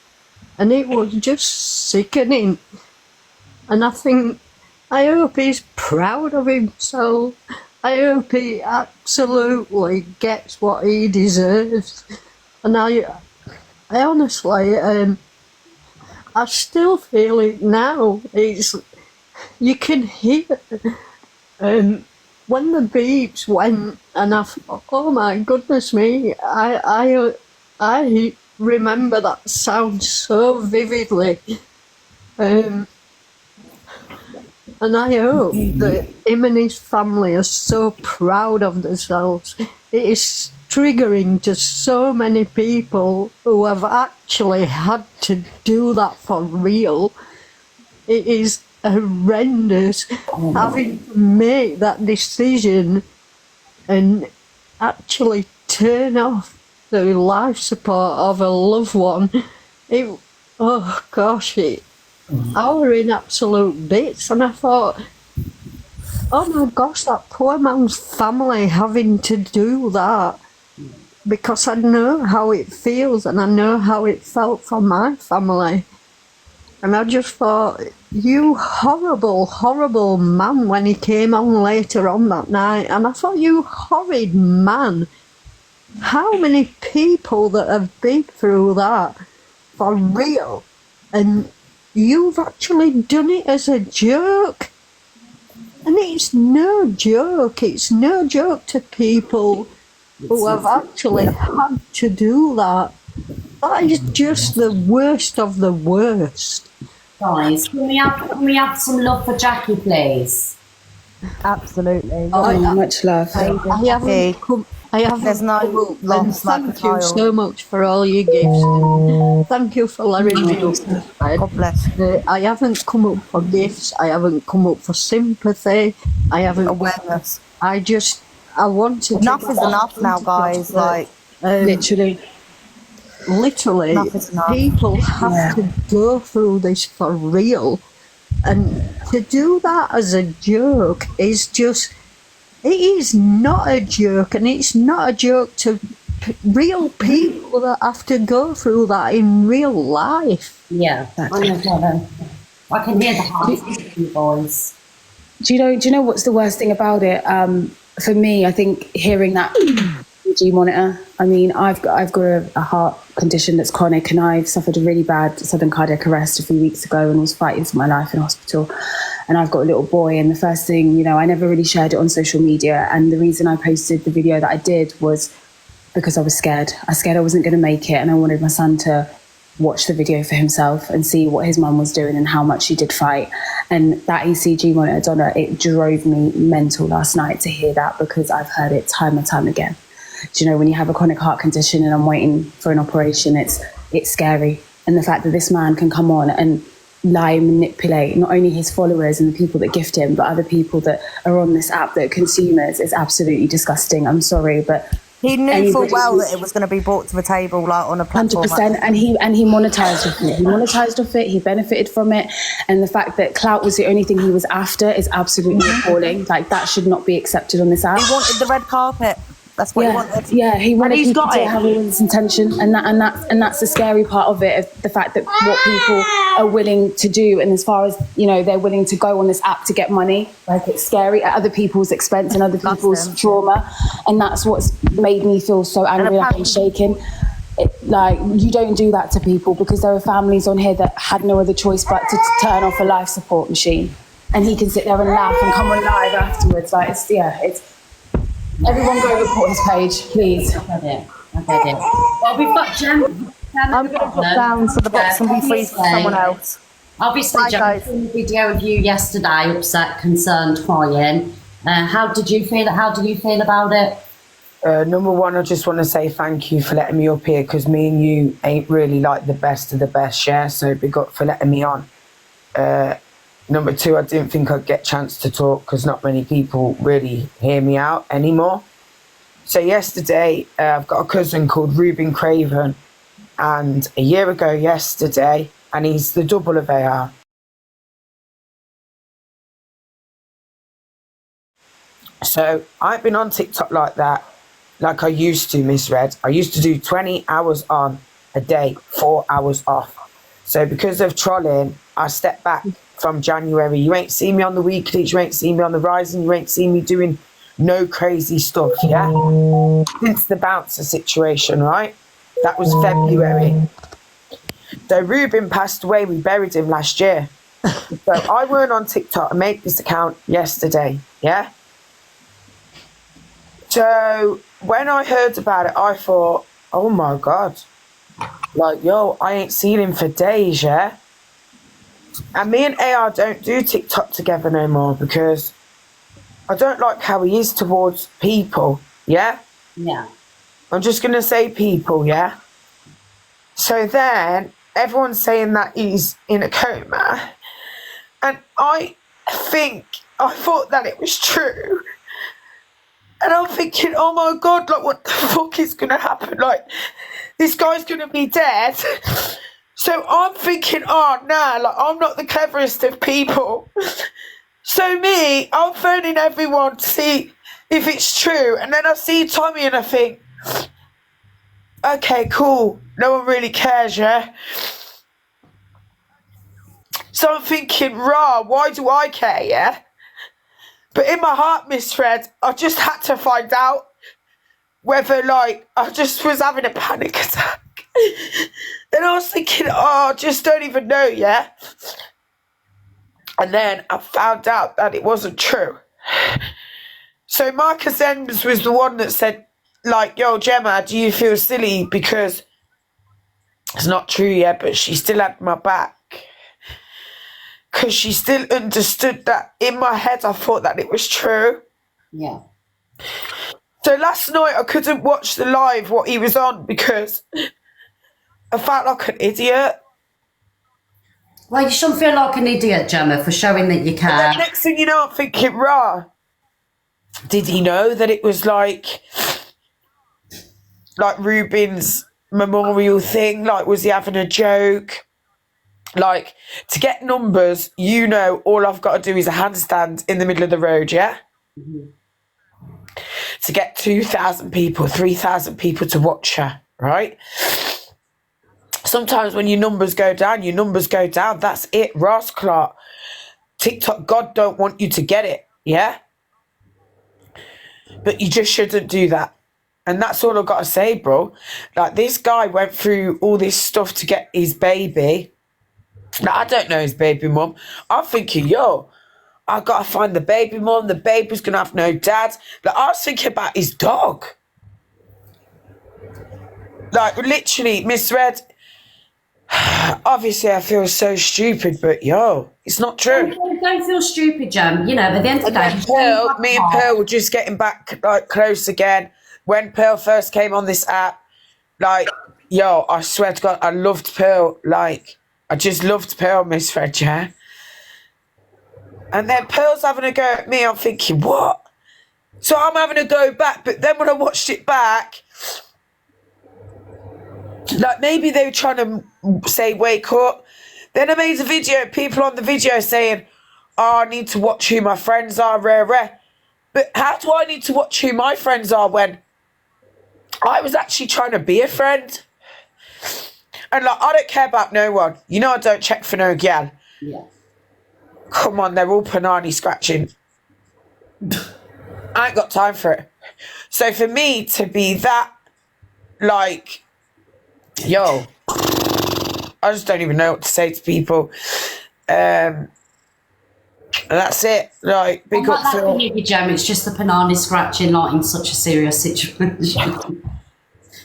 it was just sickening. And I hope he's proud of himself. I hope he absolutely gets what he deserves. And I honestly, I still feel it now. You can hear when the beeps went, and I thought, oh my goodness me, I remember that sound so vividly. And I hope that him and his family are so proud of themselves. It is triggering to so many people who have actually had to do that for real. It is horrendous having to make that decision and actually turn off the life support of a loved one. Oh gosh, I were in absolute bits, and I thought, oh my gosh, that poor man's family having to do that, because I know how it feels and I know how it felt for my family. And I just thought, you horrible, horrible man, when he came on later on that night, and I thought, you horrid man. How many people that have been through that for real, and you've actually done it as a joke. And it's no joke. It's no joke to people who have actually had to do that. That is just the worst of the worst. Guys, can we have some love for Jackie, please? Absolutely. Much love. I haven't There's no loss like a thank you child. so much for all your gifts. Thank you for letting me know. God bless. I haven't come up for gifts. I haven't come up for sympathy. I haven't. Awareness. I wanted. Enough is enough now, guys. Like, Literally. enough is enough. People have to go through this for real, and to do that as a joke is just. It is not a joke, and it's not a joke to real people that have to go through that in real life. Yeah, I can hear the heart of you boys. Do you know what's the worst thing about it? For me, I think hearing that ECG monitor. I mean, I've got a heart condition that's chronic, and I've suffered a really bad sudden cardiac arrest a few weeks ago, and was fighting for my life in hospital. And I've got a little boy, and the first thing, you know, I never really shared it on social media. And the reason I posted the video that I did was because I was scared. I was scared I wasn't going to make it, and I wanted my son to watch the video for himself and see what his mum was doing and how much she did fight. And that ECG monitor, Donna, it drove me mental last night to hear that, because I've heard it time and time again. Do you know, when you have a chronic heart condition and I'm waiting for an operation, it's scary. And the fact that this man can come on and lie and manipulate not only his followers and the people that gift him, but other people that are on this app that are consumers, is absolutely disgusting. I'm sorry, but he knew full well that it was going to be brought to the table, like on a platform. 100%, and he monetized off it. He monetized off it. He benefited from it, and the fact that clout was the only thing he was after is absolutely appalling. Like, that should not be accepted on this app. He wanted the red carpet. That's what he wanted. Yeah, he wanted And he's people got to it. have all this intention, and that's the scary part of it, of the fact that what people are willing to do, and as far as, you know, they're willing to go on this app to get money, like, it's scary at other people's expense and other people's trauma, and that's what's made me feel so angry, like I'm shaking. Like, you don't do that to people, because there are families on here that had no other choice but to turn off a life support machine, and he can sit there and laugh and come on live afterwards. Like, it's everyone go report his page, please. I get it. Well, we've got Jem. I'm going to drop down to the box and be free for someone else. Obviously, Bye, Jem, guys. I seen a video of you yesterday, upset, concerned, crying. How did you feel? How do you feel about it? Number one, I just want to say thank you for letting me up here, because me and you ain't really like the best of the best, yeah? So big up for letting me on. Number two, I didn't think I'd get a chance to talk, because not many people really hear me out anymore. So yesterday, I've got a cousin called Ruben Craven, and a year ago yesterday, and he's the double of AR. So I've been on TikTok like that, like I used to, Miss Red. I used to do 20 hours on a day, 4 hours off. So because of trolling, I stepped back from January. You ain't seen me on the weeklies, you ain't seen me on the Rising, you ain't seen me doing no crazy stuff, yeah? Since the bouncer situation, right? That was February. So Ruben passed away, we buried him last year. So I went on TikTok and made this account yesterday, yeah? So when I heard about it, I thought, oh my God. Like, yo, I ain't seen him for days, yeah? And me and AR don't do TikTok together no more, because I don't like how he is towards people, yeah? Yeah. I'm just going to say people, yeah? So then everyone's saying that he's in a coma. And I thought that it was true. And I'm thinking, oh my God, like, what the fuck is going to happen? Like, this guy's going to be dead. So I'm thinking, oh, nah, like, I'm not the cleverest of people. So me, I'm phoning everyone to see if it's true. And then I see Tommy and I think, okay, cool. No one really cares, yeah? So I'm thinking, rah, why do I care, yeah? But in my heart, Miss Fred, I just had to find out whether, like, I just was having a panic attack. And I was thinking, oh, I just don't even know, yeah? And then I found out that it wasn't true. So Marcus Ems was the one that said, like, yo, Gemma, do you feel silly? Because it's not true yet, but she still had my back. Because she still understood that in my head, I thought that it was true. Yeah. So last night, I couldn't watch the live what he was on, because I felt like an idiot. Well, you shouldn't feel like an idiot, Gemma, for showing that you care. And then next thing you know, I'm thinking, rah, did he know that it was like Ruben's memorial thing? Like, was he having a joke? Like, to get numbers, you know, all I've got to do is a handstand in the middle of the road, yeah? Mm-hmm. To get 2,000 people, 3,000 people to watch her, right? Sometimes when your numbers go down, that's it, Ross Clark. TikTok, God don't want you to get it, yeah? But you just shouldn't do that. And that's all I've got to say, bro. Like, this guy went through all this stuff to get his baby. Now, I don't know his baby mum. I'm thinking, yo, I got to find the baby mum. The baby's going to have no dad. Like, I was thinking about his dog. Like, literally, Miss Red, Obviously, I feel so stupid, but yo, it's not true. Don't feel stupid, Jem. You know, at the end of the day, Me and Pearl were just getting back like close again. When Pearl first came on this app, like, yo, I swear to God, I loved Pearl. Like, I just loved Pearl, Miss Fred, yeah? And then Pearl's having a go at me. I'm thinking, what? So I'm having a go back. But then when I watched it back, like, maybe they were trying to say, wake up. Then I made a video, people on the video saying, oh, I need to watch who my friends are, rare. But how do I need to watch who my friends are when I was actually trying to be a friend? And like, I don't care about no one. You know I don't check for no gal. Yeah. Come on, they're all panani scratching. I ain't got time for it. So for me to be that, like, yo, I just don't even know what to say to people. And that's it. Like, big Not up that Phil. behaviour, Jem. It's just the panani scratching, not in such a serious situation.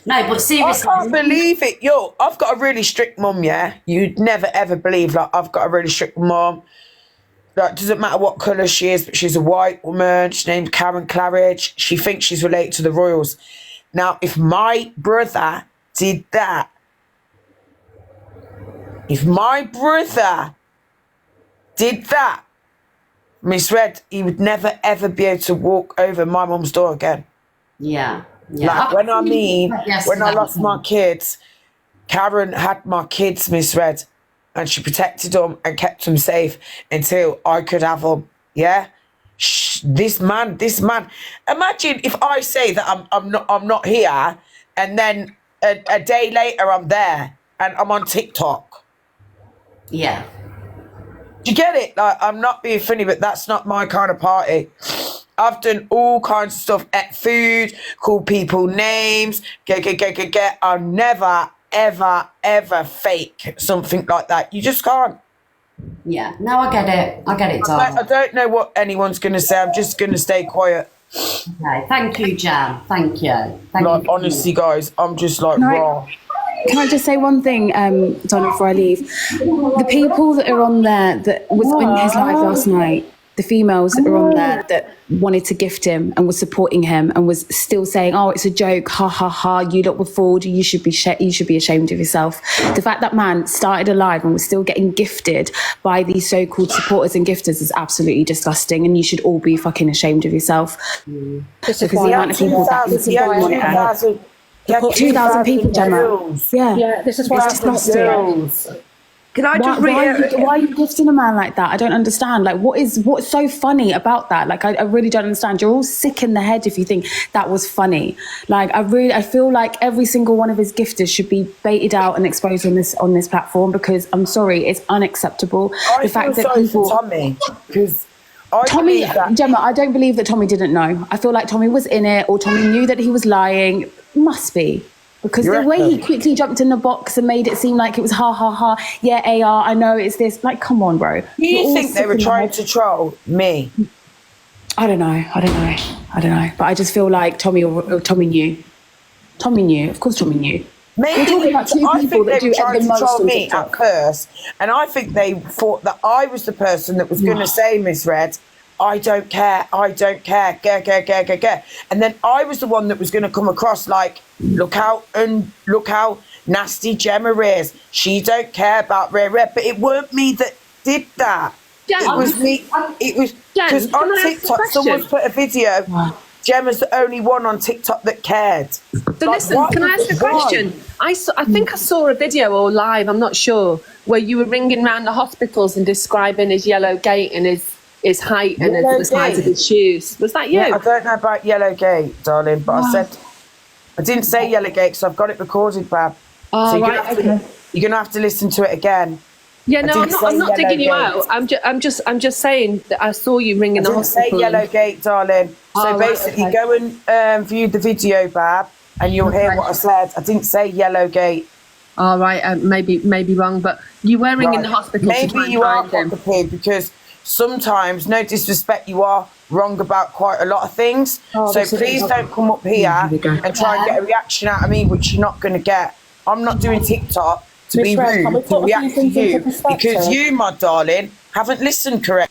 No, but seriously, I can't believe it. Yo, I've got a really strict mum, yeah? You'd never ever believe, like, I've got a really strict mum. Like, doesn't matter what colour she is, but she's a white woman. She's named Karen Claridge. She thinks she's related to the royals. Now, if my brother did that, Miss Red, he would never ever be able to walk over my mum's door again. yeah. Like, when I lost my kids, Karen had my kids, Miss Red, and she protected them and kept them safe until I could have them. Yeah, this man. Imagine if I say that I'm not here, and then a day later I'm there and I'm on TikTok. Yeah. Do you get it? Like, I'm not being funny, but that's not my kind of party. I've done all kinds of stuff, ate food, called people names, get. I'll never, ever fake something like that. You just can't. Yeah. No, I get it, darling. I don't know what anyone's going to say. I'm just going to stay quiet. Okay. Thank you, Jan. Thank you. Like, honestly, guys, I'm just like, raw. Can I just say one thing, Donna, before I leave? The people that are on there that was in his live last night, the females that were on there that wanted to gift him and was supporting him and was still saying, "Oh, it's a joke, ha ha ha! You lot were fooled. You should be ashamed of yourself." The fact that man started a live and was still getting gifted by these so-called supporters and gifters is absolutely disgusting, and you should all be fucking ashamed of yourself. Because the amount of people that want 2,000 people, Gemma. Yeah, this is why it's disgusting. Can I just why are you gifting a man like that? I don't understand. Like, what's so funny about that? Like, I really don't understand. You're all sick in the head if you think that was funny. Like, I feel like every single one of his gifters should be baited out and exposed on this platform, because I'm sorry, it's unacceptable. I feel sorry for Tommy, because Gemma, I don't believe that Tommy didn't know. I feel like Tommy was in it, or Tommy knew that he was lying. Must be. Because the way he quickly jumped in the box and made it seem like it was ha ha ha, yeah, AR, I know it's this. Like, come on, bro. Do you think they were trying to troll me? I don't know. But I just feel like Tommy knew. Tommy knew. Of course, Tommy knew. Maybe I think they were trying to troll me at first, and I think they thought that I was the person that was going to say, Miss Red, I don't care, get. And then I was the one that was going to come across like, look how nasty Gemma is. She don't care about Red. But it weren't me that did that. Jen, it was me. It was because on TikTok, someone's put a video. Gemma's the only one on TikTok that cared. So listen, can I ask a question? I think I saw a video or live, I'm not sure, where you were ringing around the hospitals and describing his yellow gate and his height and the size of his shoes. Was that you? Yeah, I don't know about Yellow Gate, darling, but I didn't say Yellow Gate, so I've got it recorded, Bab. Oh, so you're gonna have to listen to it again. Yeah, no, I'm not digging you out. I'm just saying that I saw you ringing the hospital. I didn't say Yellow Gate, darling. So basically, go and view the video, Bab, and you'll hear what I said. I didn't say Yellow Gate. All right, maybe wrong, but you were ringing the hospital. Maybe you are prepared, because sometimes, no disrespect, you are wrong about quite a lot of things. So please don't come up here and try and get a reaction out of me, which you're not going to get. I'm not doing TikTok to be Miss Red, can we rude, to put a few react to things into you, perspective? because you, my darling, haven't listened correctly.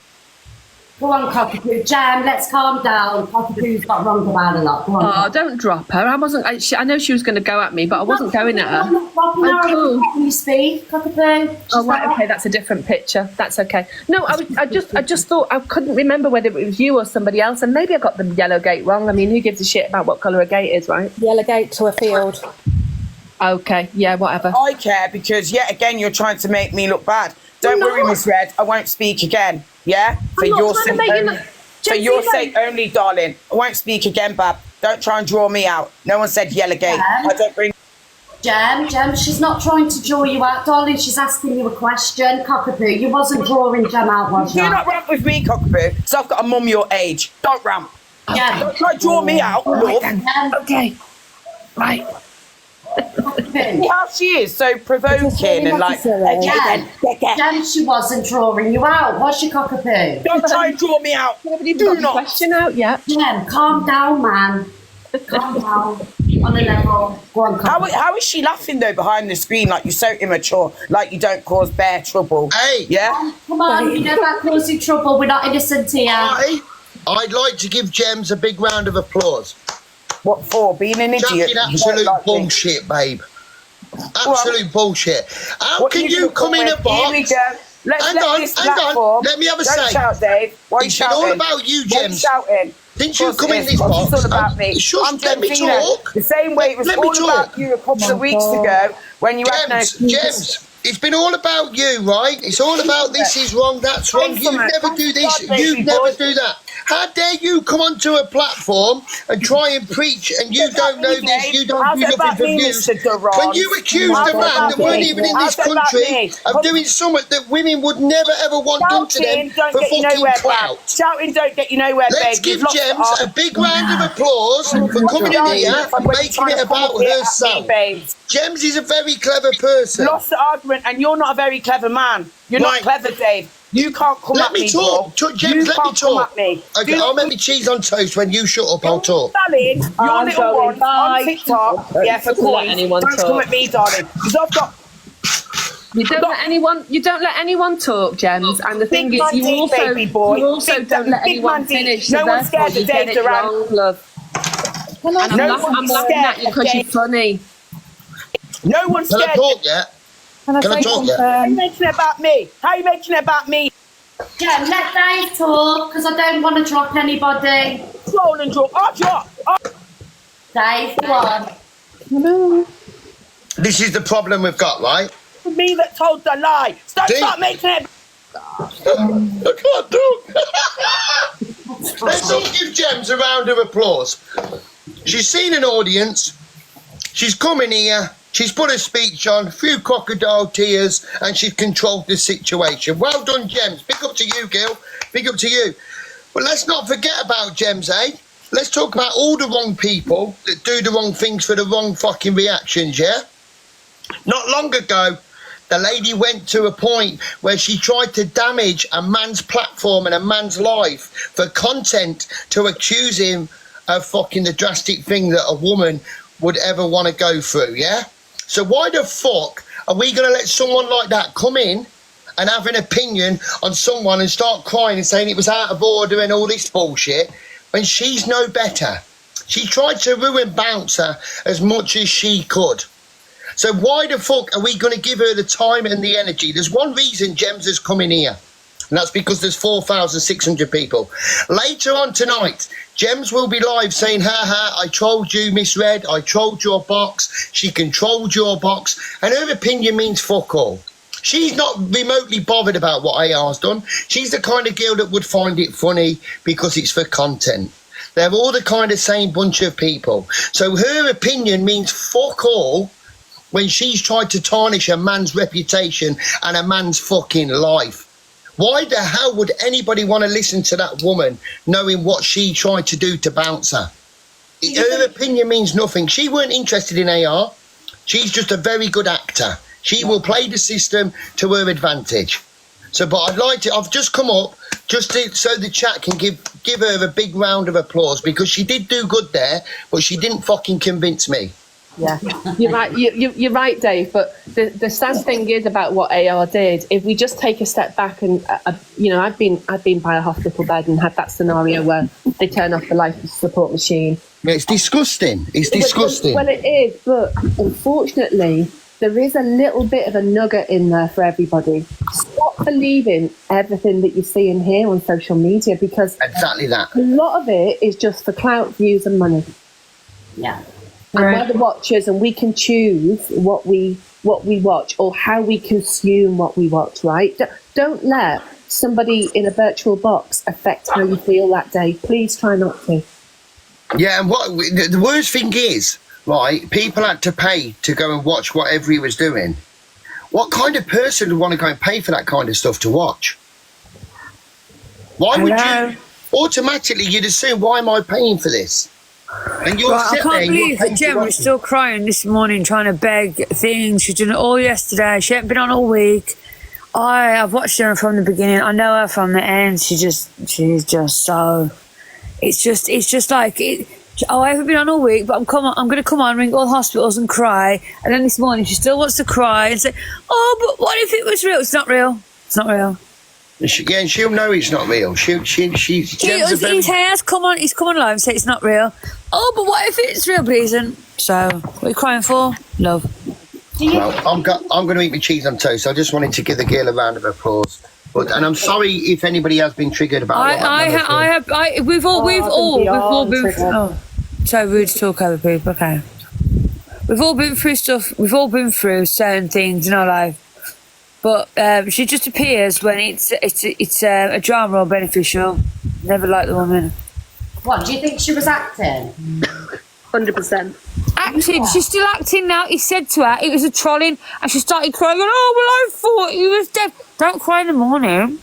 Go on, Cockapoo. Jam, let's calm down. Cockapoo's got wrong about a lot. Go on. Oh, don't drop her. I wasn't. I know she was going to go at me, but I wasn't going at her. Oh, cool. Can you speak, Cockapoo? Oh, right, okay, that's a different picture. That's okay. No, I just thought I couldn't remember whether it was you or somebody else, and maybe I got the yellow gate wrong. I mean, who gives a shit about what colour a gate is, right? Yellow gate to a field. Okay, yeah, whatever. I care because yet again you're trying to make me look bad. Don't I'm worry, not. Miss Red. I won't speak again. Yeah, for I'm not your trying to sake make you only. look- For Jesse, your no. sake only, darling. I won't speak again, Bab. Don't try and draw me out. No one said yellow gate. I don't bring. Jem, she's not trying to draw you out, darling. She's asking you a question. Cockapoo, you wasn't drawing Jem out, was you? Do not ramp with me, Cockapoo. So I've got a mum your age. Don't ramp. Yeah. Don't try to draw me out, love. Okay. Right. See how she is so provoking and like. Jem, she wasn't drawing you out, was she, Cockapoo? Don't try and draw me out. Nobody Do got the not. question out yet. Jem, calm down, man. Calm down. On a level. Go on, Cockapoo. How is she laughing though behind the screen like you're so immature, like you don't cause bare trouble? Hey, yeah. Come on, you know about causing trouble. We're not innocent here. I'd like to give Gems a big round of applause. What for? Being an idiot? Chatting You don't absolute like me. bullshit, babe. Absolute bullshit. How What can you you gonna come in a comment? Here we box? go. Let's Hang let on, this hang on. platform. Let me have a Don't say. shout, Dave. Why are you It's been all shouting? about you, Why are you Gems. shouting? Since you Of come course in it this is. Of course box, it's all about me. shush, I'm let me Jemsina. talk. The same way it was Let me all talk. about you a couple of weeks ago when you had no. Gems, it's been all about you, right? It's all about this is wrong, that's wrong. You never do this, you never do that. How dare you come onto a platform and try and preach and you don't know this, you don't How's do it about nothing for me, views. Mr. Durant? When you accused How's a it man about that weren't me? even in How's this it about country me? of doing something that women would never ever want done to them Shouting don't for get you fucking nowhere, clout. Bab. Shouting don't get you nowhere, Let's babe. give You've lost Gems art. a big round of applause for coming in here and making it about herself. Gems is a very clever person. Lost the argument, and you're not a very clever man. You're not clever, Dave. You can't come Let at me me, talk. bro. Gems, You let me can't come talk. at me. Okay, I'll make me cheese on toast when you shut up. I'll talk. Darling, your I'm little going, one bye. on TikTok, yeah, for Don't let coins. anyone Don't talk. come at me, darling. Because I've got You don't let anyone. You don't let anyone talk, Gems. And the thing Big is, man you deep, also baby boy. you also Big don't let big anyone man deep. finish. No so one's therefore scared of you get Dave it Durant. wrong, love. And I'm, No I'm one's laughing scared at you of because you're Dave. funny. No one's Can I scared. talk yet? Can I Can I say talk yet? How are you something? making it about me? How are you making it about me? Jem, let Dave talk, because I don't want to drop anybody. Roll and draw. I'll drop. Dave, go on. This is the problem we've got, right? Me that told the lie. Stop making it. I can't talk. Let's all give Gems a round of applause. She's seen an audience. She's come in here. She's put a speech on, a few crocodile tears, and she's controlled the situation. Well done, Gems. Big up to you, Gil. Big up to you. But let's not forget about Gems, eh? Let's talk about all the wrong people that do the wrong things for the wrong fucking reactions, yeah? Not long ago, the lady went to a point where she tried to damage a man's platform and a man's life for content to accuse him of fucking the drastic thing that a woman would ever want to go through, yeah? So why the fuck are we going to let someone like that come in and have an opinion on someone and start crying and saying it was out of order and all this bullshit when she's no better? She tried to ruin Bouncer as much as she could. So why the fuck are we going to give her the time and the energy? There's one reason Gems has come in here, and that's because there's 4,600 people. Later on tonight, Gems will be live saying, I trolled you, Miss Red, I trolled your box, she controlled your box, and her opinion means fuck all. She's not remotely bothered about what AR's done. She's the kind of girl that would find it funny because it's for content. They're all the kind of same bunch of people. So her opinion means fuck all when she's tried to tarnish a man's reputation and a man's fucking life. Why the hell would anybody want to listen to that woman knowing what she tried to do to Bouncer? Her opinion means nothing. She weren't interested in AR. She's just a very good actor. She will play the system to her advantage. So, but I'd like to, I've just come up just so the chat can give her a big round of applause because she did do good there, but she didn't fucking convince me. Yeah, you're right. You're right, Dave. But the sad thing is about what AR did. If we just take a step back and, I've been by a hospital bed and had that scenario where they turn off the life support machine. Yeah, it's disgusting. It's disgusting. Well, it is, but unfortunately, there is a little bit of a nugget in there for everybody. Stop believing everything that you see and hear on social media, because exactly that. A lot of it is just for clout, views, and money. Yeah. And we're the watchers, and we can choose what we watch or how we consume what we watch, right? Don't let somebody in a virtual box affect how you feel that day. Please try not to. Yeah, and what the worst thing is, right, people had to pay to go and watch whatever he was doing. What kind of person would want to go and pay for that kind of stuff to watch? Why would you? Automatically, you'd assume, why am I paying for this? And you're I can't believe that Gemma is still crying this morning, trying to beg things. She's done it all yesterday. She hasn't been on all week. I've watched her from the beginning. I know her from the end. She's just so. It's just like it. I haven't been on all week, but I'm going to come on, ring all hospitals and cry. And then this morning, she still wants to cry and say, "Oh, but what if it was real?" It's not real. It's not real. Yeah, and she'll know it's not real. He's come on live and say it's not real. Oh, but what if it's real? But it isn't. So, what are you crying for? Love. Well, I'm going to eat my cheese on toast. So I just wanted to give the girl a round of applause. And I'm sorry if anybody has been triggered about it. We've all been. Oh, so rude to talk over people. Okay. We've all been through stuff. We've all been through certain things in our life. But she just appears when it's a drama or beneficial. Never liked the woman. What, do you think she was acting? 100%. Acting? She's still acting now. He said to her, it was a trolling, and she started crying, going, "Oh, well, I thought he was dead." Don't cry in the morning.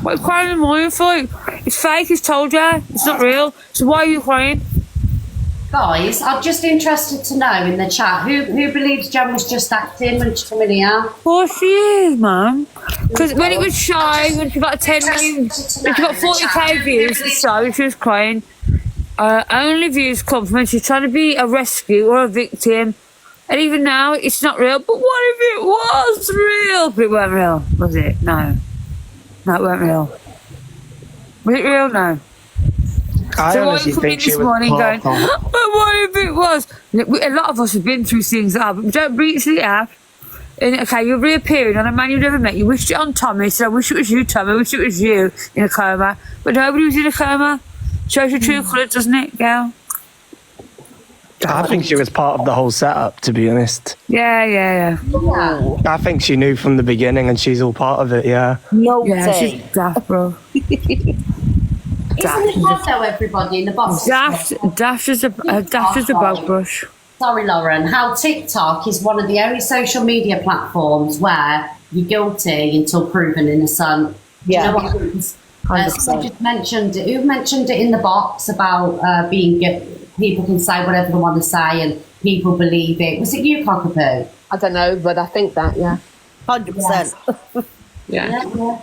What are you crying in the morning for? It's fake, he's told you. It's not real. So why are you crying? Guys, I'm just interested to know in the chat, who believes Jen was just acting when she came in here? Of course she is, man. Because when it was shy, when she got 10 million, when she got 40k views, it's shy, she was crying. Only views come from when she's trying to be a rescue or a victim. And even now, it's not real. But what if it was real? But it weren't real, was it? No. No, it weren't real. Was it real? No. So why are you coming this morning going, but what if it was? A lot of us have been through things like that, but we don't reach the app. And okay, you're reappearing on a man you've never met. You wished it on Tommy, so I wish it was you, Tommy. I wish it was you in a coma. But nobody was in a coma. Shows your true colours, doesn't it, girl? I think she was part of the whole setup, to be honest. Yeah. I think she knew from the beginning and she's all part of it, yeah. No, yeah, she's daft, bro. Isn't it hard though, everybody in the box? Daft as a bug brush. Sorry, Lauren. How TikTok is one of the only social media platforms where you're guilty until proven innocent. Yeah. Do you know what someone just mentioned it. Who mentioned it in the box about being people can say whatever they want to say and people believe it? Was it you, Cockapoo? I don't know, but I think that, yeah. 100%. Yeah.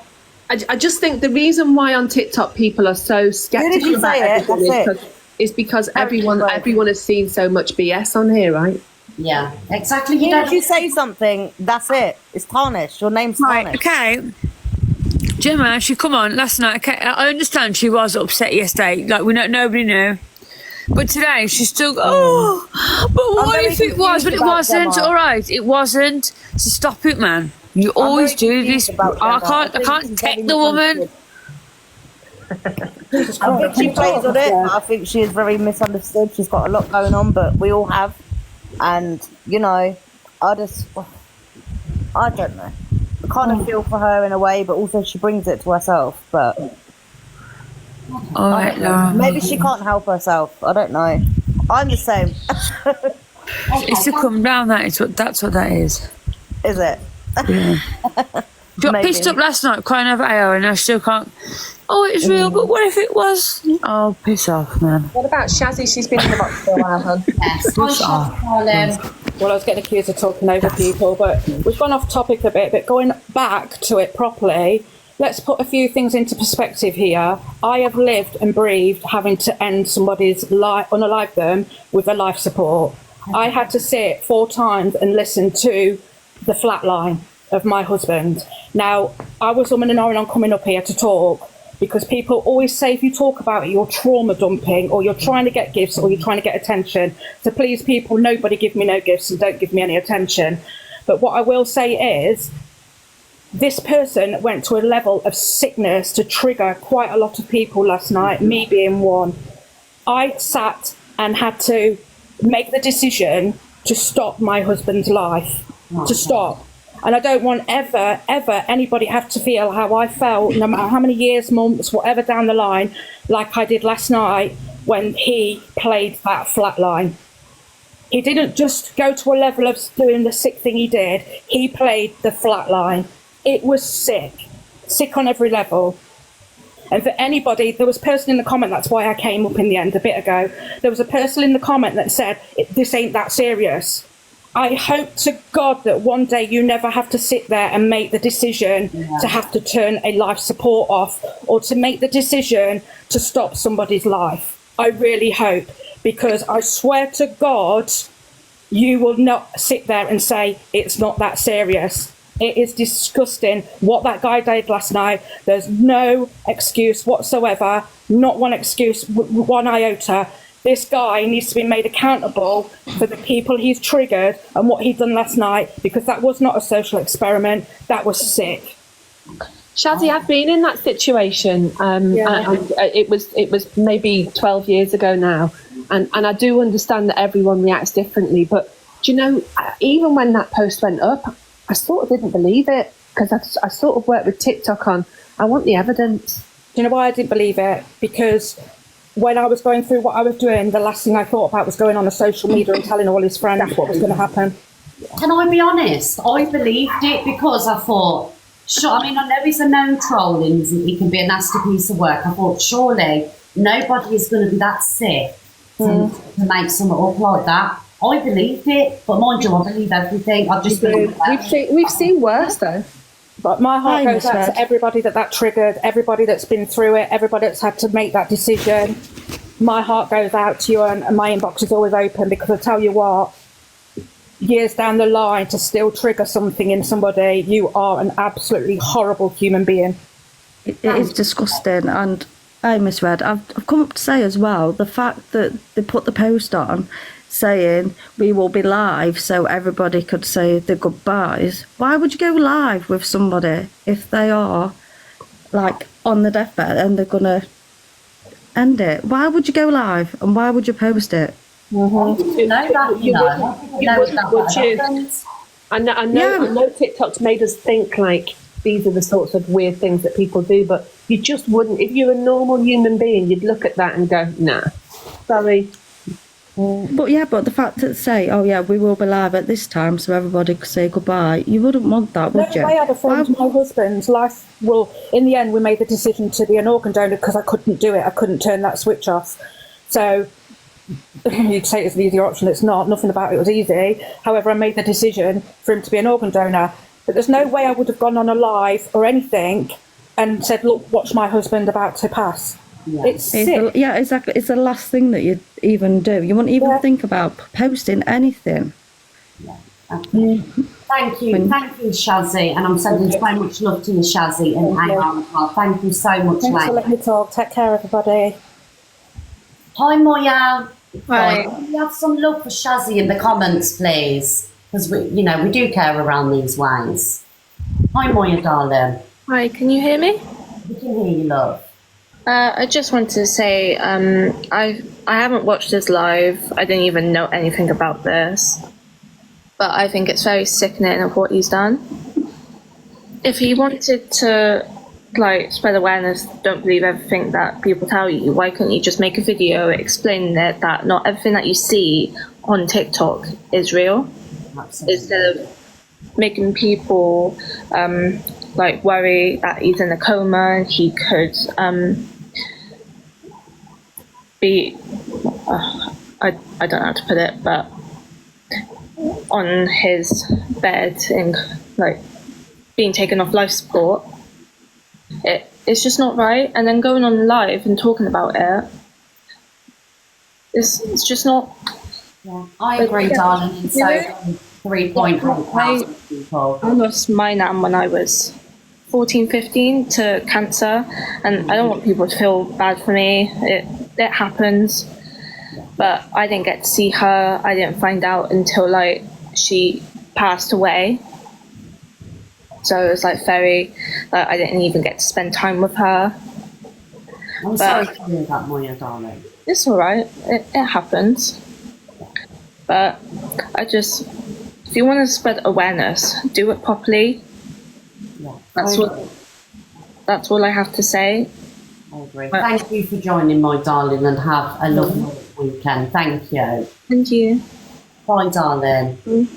I just think the reason why on TikTok people are so skeptical about everything is because everyone has seen so much BS on here, right? Yeah, exactly. If you say something, that's it. It's tarnished. Your name's tarnished. Right, okay. Gemma, she come on last night. Okay, I understand she was upset yesterday. Like nobody knew. But today she's still. Oh, but what if it was? But it wasn't. All right, it wasn't. So stop it, man. You always do this. I can't take the woman. I think she plays on it. I think she is very misunderstood. She's got a lot going on, but we all have. And I don't know. I kind of feel for her in a way, but also she brings it to herself. But all right, Laura. Maybe she can't help herself. I don't know. I'm the same. It's to come down. That's what that is. Is it? Yeah. Got pissed up last night crying over AO and I still can't. Oh, it's real, but what if it was? Oh, piss off, man. What about Shazzy? She's been in the box for a while, hun. Yes. Piss off. Well, I was getting accused of talking over people, but we've gone off topic a bit. But going back to it properly, let's put a few things into perspective here. I have lived and breathed having to end somebody's life, unalive them with a life support. I had to sit 4 times and listen to the flatline of my husband. Now, I was umming and ahhing on coming up here to talk because people always say if you talk about it, you're trauma dumping or you're trying to get gifts or you're trying to get attention. So please, people, nobody give me no gifts and don't give me any attention. But what I will say is, this person went to a level of sickness to trigger quite a lot of people last night, me being one. I sat and had to make the decision to stop my husband's life, to stop. And I don't want ever anybody have to feel how I felt, no matter how many years, months, whatever down the line, like I did last night when he played that flatline. He didn't just go to a level of doing the sick thing he did, he played the flatline. It was sick on every level. And for anybody, there was a person in the comment, that's why I came up in the end a bit ago. There was a person in the comment that said, this ain't that serious. I hope to God that one day you never have to sit there and make the decision to have to turn a life support off or to make the decision to stop somebody's life. I really hope, because I swear to God, you will not sit there and say, it's not that serious. It is disgusting what that guy did last night. There's no excuse whatsoever, not one excuse, one iota. This guy needs to be made accountable for the people he's triggered and what he done last night, because that was not a social experiment. That was sick. Shazzy, I've been in that situation. And it was maybe 12 years ago now. And I do understand that everyone reacts differently. But, do you know, even when that post went up, I sort of didn't believe it, because I sort of worked with TikTok on, I want the evidence. Do you know why I didn't believe it? Because when I was going through what I was doing, the last thing I thought about was going on a social media and telling all his friends what was going to happen. Can I be honest? I believed it because I thought, sure, I mean, I know he's a known troll and he can be a nasty piece of work. I thought, surely nobody is going to be that sick to make something up like that. I believed it, but mind you, I believe everything. I just we've seen worse though. But my heart goes out to everybody that triggered, everybody that's been through it, everybody that's had to make that decision. My heart goes out to you, and my inbox is always open, because I tell you what, years down the line to still trigger something in somebody, you are an absolutely horrible human being. It is disgusting, and I misread. I've come up to say as well, the fact that they put the post on saying we will be live so everybody could say the goodbyes. Why would you go live with somebody if they are like on the deathbed and they're gonna end it? Why would you go live and why would you post it? You know that, you wouldn't, would you? I know TikTok's made us think like these are the sorts of weird things that people do, but you just wouldn't. If you're a normal human being, you'd look at that and go, nah, sorry. But the fact that say, oh yeah, we will be live at this time so everybody could say goodbye, you wouldn't want that, would you? I had a friend, my husband's life, well, in the end we made the decision to be an organ donor because I couldn't do it. I couldn't turn that switch off. So you'd say it's an easy option. It's not. Nothing about it was easy. However, I made the decision for him to be an organ donor. But there's no way I would have gone on a live or anything and said, look, watch my husband about to pass. Yeah. It's sick. Exactly. It's the last thing that you'd even do. You wouldn't even think about posting anything. Yeah. Thank you, Shazzy, and I'm sending so much love to you, Shazzy, and Hang as well. Thank you so much, Thanks for letting me talk. Take care, everybody. Hi, Moya. Hi. Can we have some love for Shazzy in the comments, please? Because we do care around these ways. Hi, Moya, darling. Hi, can you hear me? We can hear you, love. I just wanted to say I haven't watched this live. I didn't even know anything about this. But I think it's very sickening of what he's done. If he wanted to spread awareness, don't believe everything that people tell you, why couldn't you just make a video explaining that not everything that you see on TikTok is real? Absolutely. Instead of making people worry that he's in a coma and he could be I don't know how to put it, but on his bed and being taken off life support. It's just not right. And then going on live and talking about it, it's just not. Yeah, I agree, darling. And so 3.1 people. I lost my nan when I was 14, 15 to cancer, and I don't want people to feel bad for me. It happens, but I didn't get to see her. I didn't find out until like she passed away. So it was like very, I didn't even get to spend time with her. I'm sorry to hear that, Moya, darling. It's all right. It happens. But if you want to spread awareness, do it properly. Yeah, That's all I have to say. I agree. Thank you for joining, my darling, and have a lovely weekend. Thank you. Thank you. Bye, darling.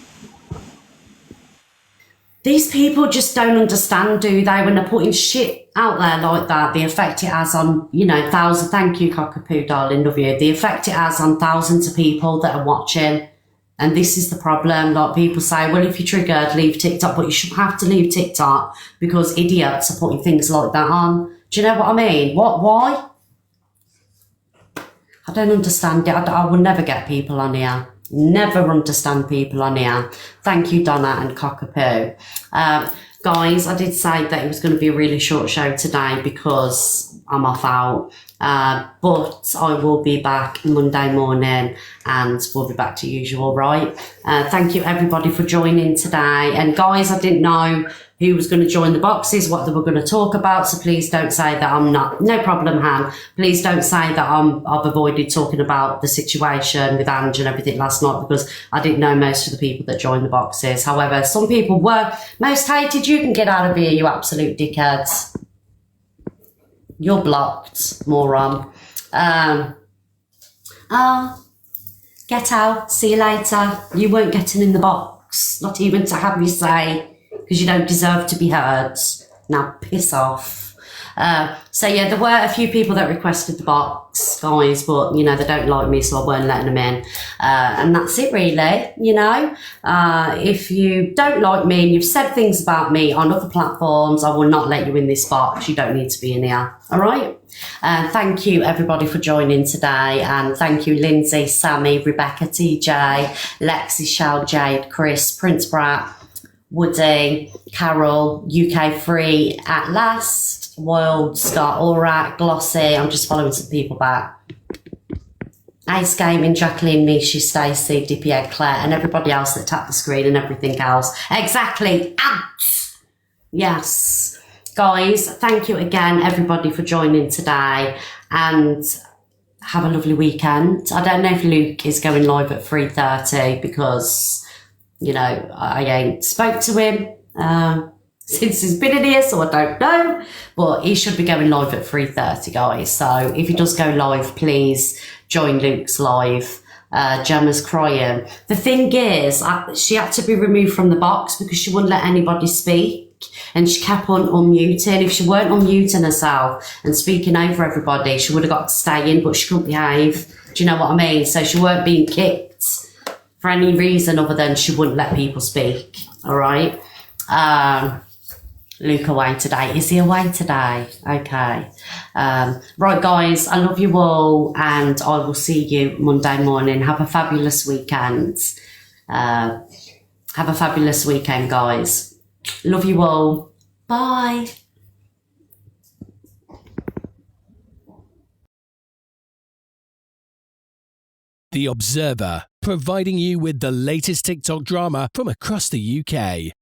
These people just don't understand, do they? When they're putting shit out there like that, the effect it has on, thousands. Thank you, Cockapoo, darling, love you. The effect it has on thousands of people that are watching. And this is the problem. Like, people say, well, if you're triggered, leave TikTok. But you shouldn't have to leave TikTok because idiots are putting things like that on. Do you know what I mean? Why? I don't understand it. I will never get people on here. Never understand people on here. Thank you, Donna and Cockapoo. Guys, I did say that it was going to be a really short show today because I'm off out. But I will be back Monday morning and we'll be back to usual, right? Thank you, everybody, for joining today. And guys, I didn't know who was going to join the boxes, what they were going to talk about. So please don't say that I'm not. No problem, Han. Please don't say that I've avoided talking about the situation with Ange and everything last night because I didn't know most of the people that joined the boxes. However, some people were most hated. You can get out of here, you absolute dickheads. You're blocked, moron. Get out. See you later. You weren't getting in the box. Not even to have your say. Because you don't deserve to be heard. Now piss off. So yeah, there were a few people that requested the box, guys, but they don't like me, so I weren't letting them in. And that's it, really. If you don't like me and you've said things about me on other platforms, I will not let you in this box. You don't need to be in here. All right. Thank you, everybody, for joining today, and thank you, Lindsay, Sammy, Rebecca, TJ, Lexi, Shell, Jade, Chris, Prince Brat, Woody, Carol, UK Free at last, Wild, Scott, Allrat, Glossy. I'm just following some people back. Ace Gaming, Jacqueline, Mishi, Stacey, Dippy Egg, Claire, and everybody else that tapped the screen and everything else. Exactly. Out. Yes. Guys, thank you again, everybody, for joining today, and have a lovely weekend. I don't know if Luke is going live at 3:30 because I ain't spoke to him since he's been in here, so I don't know. But he should be going live at 3:30, guys. So if he does go live, please join Luke's live. Gemma's crying. The thing is, she had to be removed from the box because she wouldn't let anybody speak. And she kept on unmuting. If she weren't unmuting herself and speaking over everybody, she would have got to stay in, but she couldn't behave. Do you know what I mean? So she weren't being kicked for any reason other than she wouldn't let people speak. All right. Luke away today. Is he away today? Okay. Right, guys, I love you all, and I will see you Monday morning. Have a fabulous weekend. Have a fabulous weekend, guys. Love you all. Bye. The Observer, providing you with the latest TikTok drama from across the UK.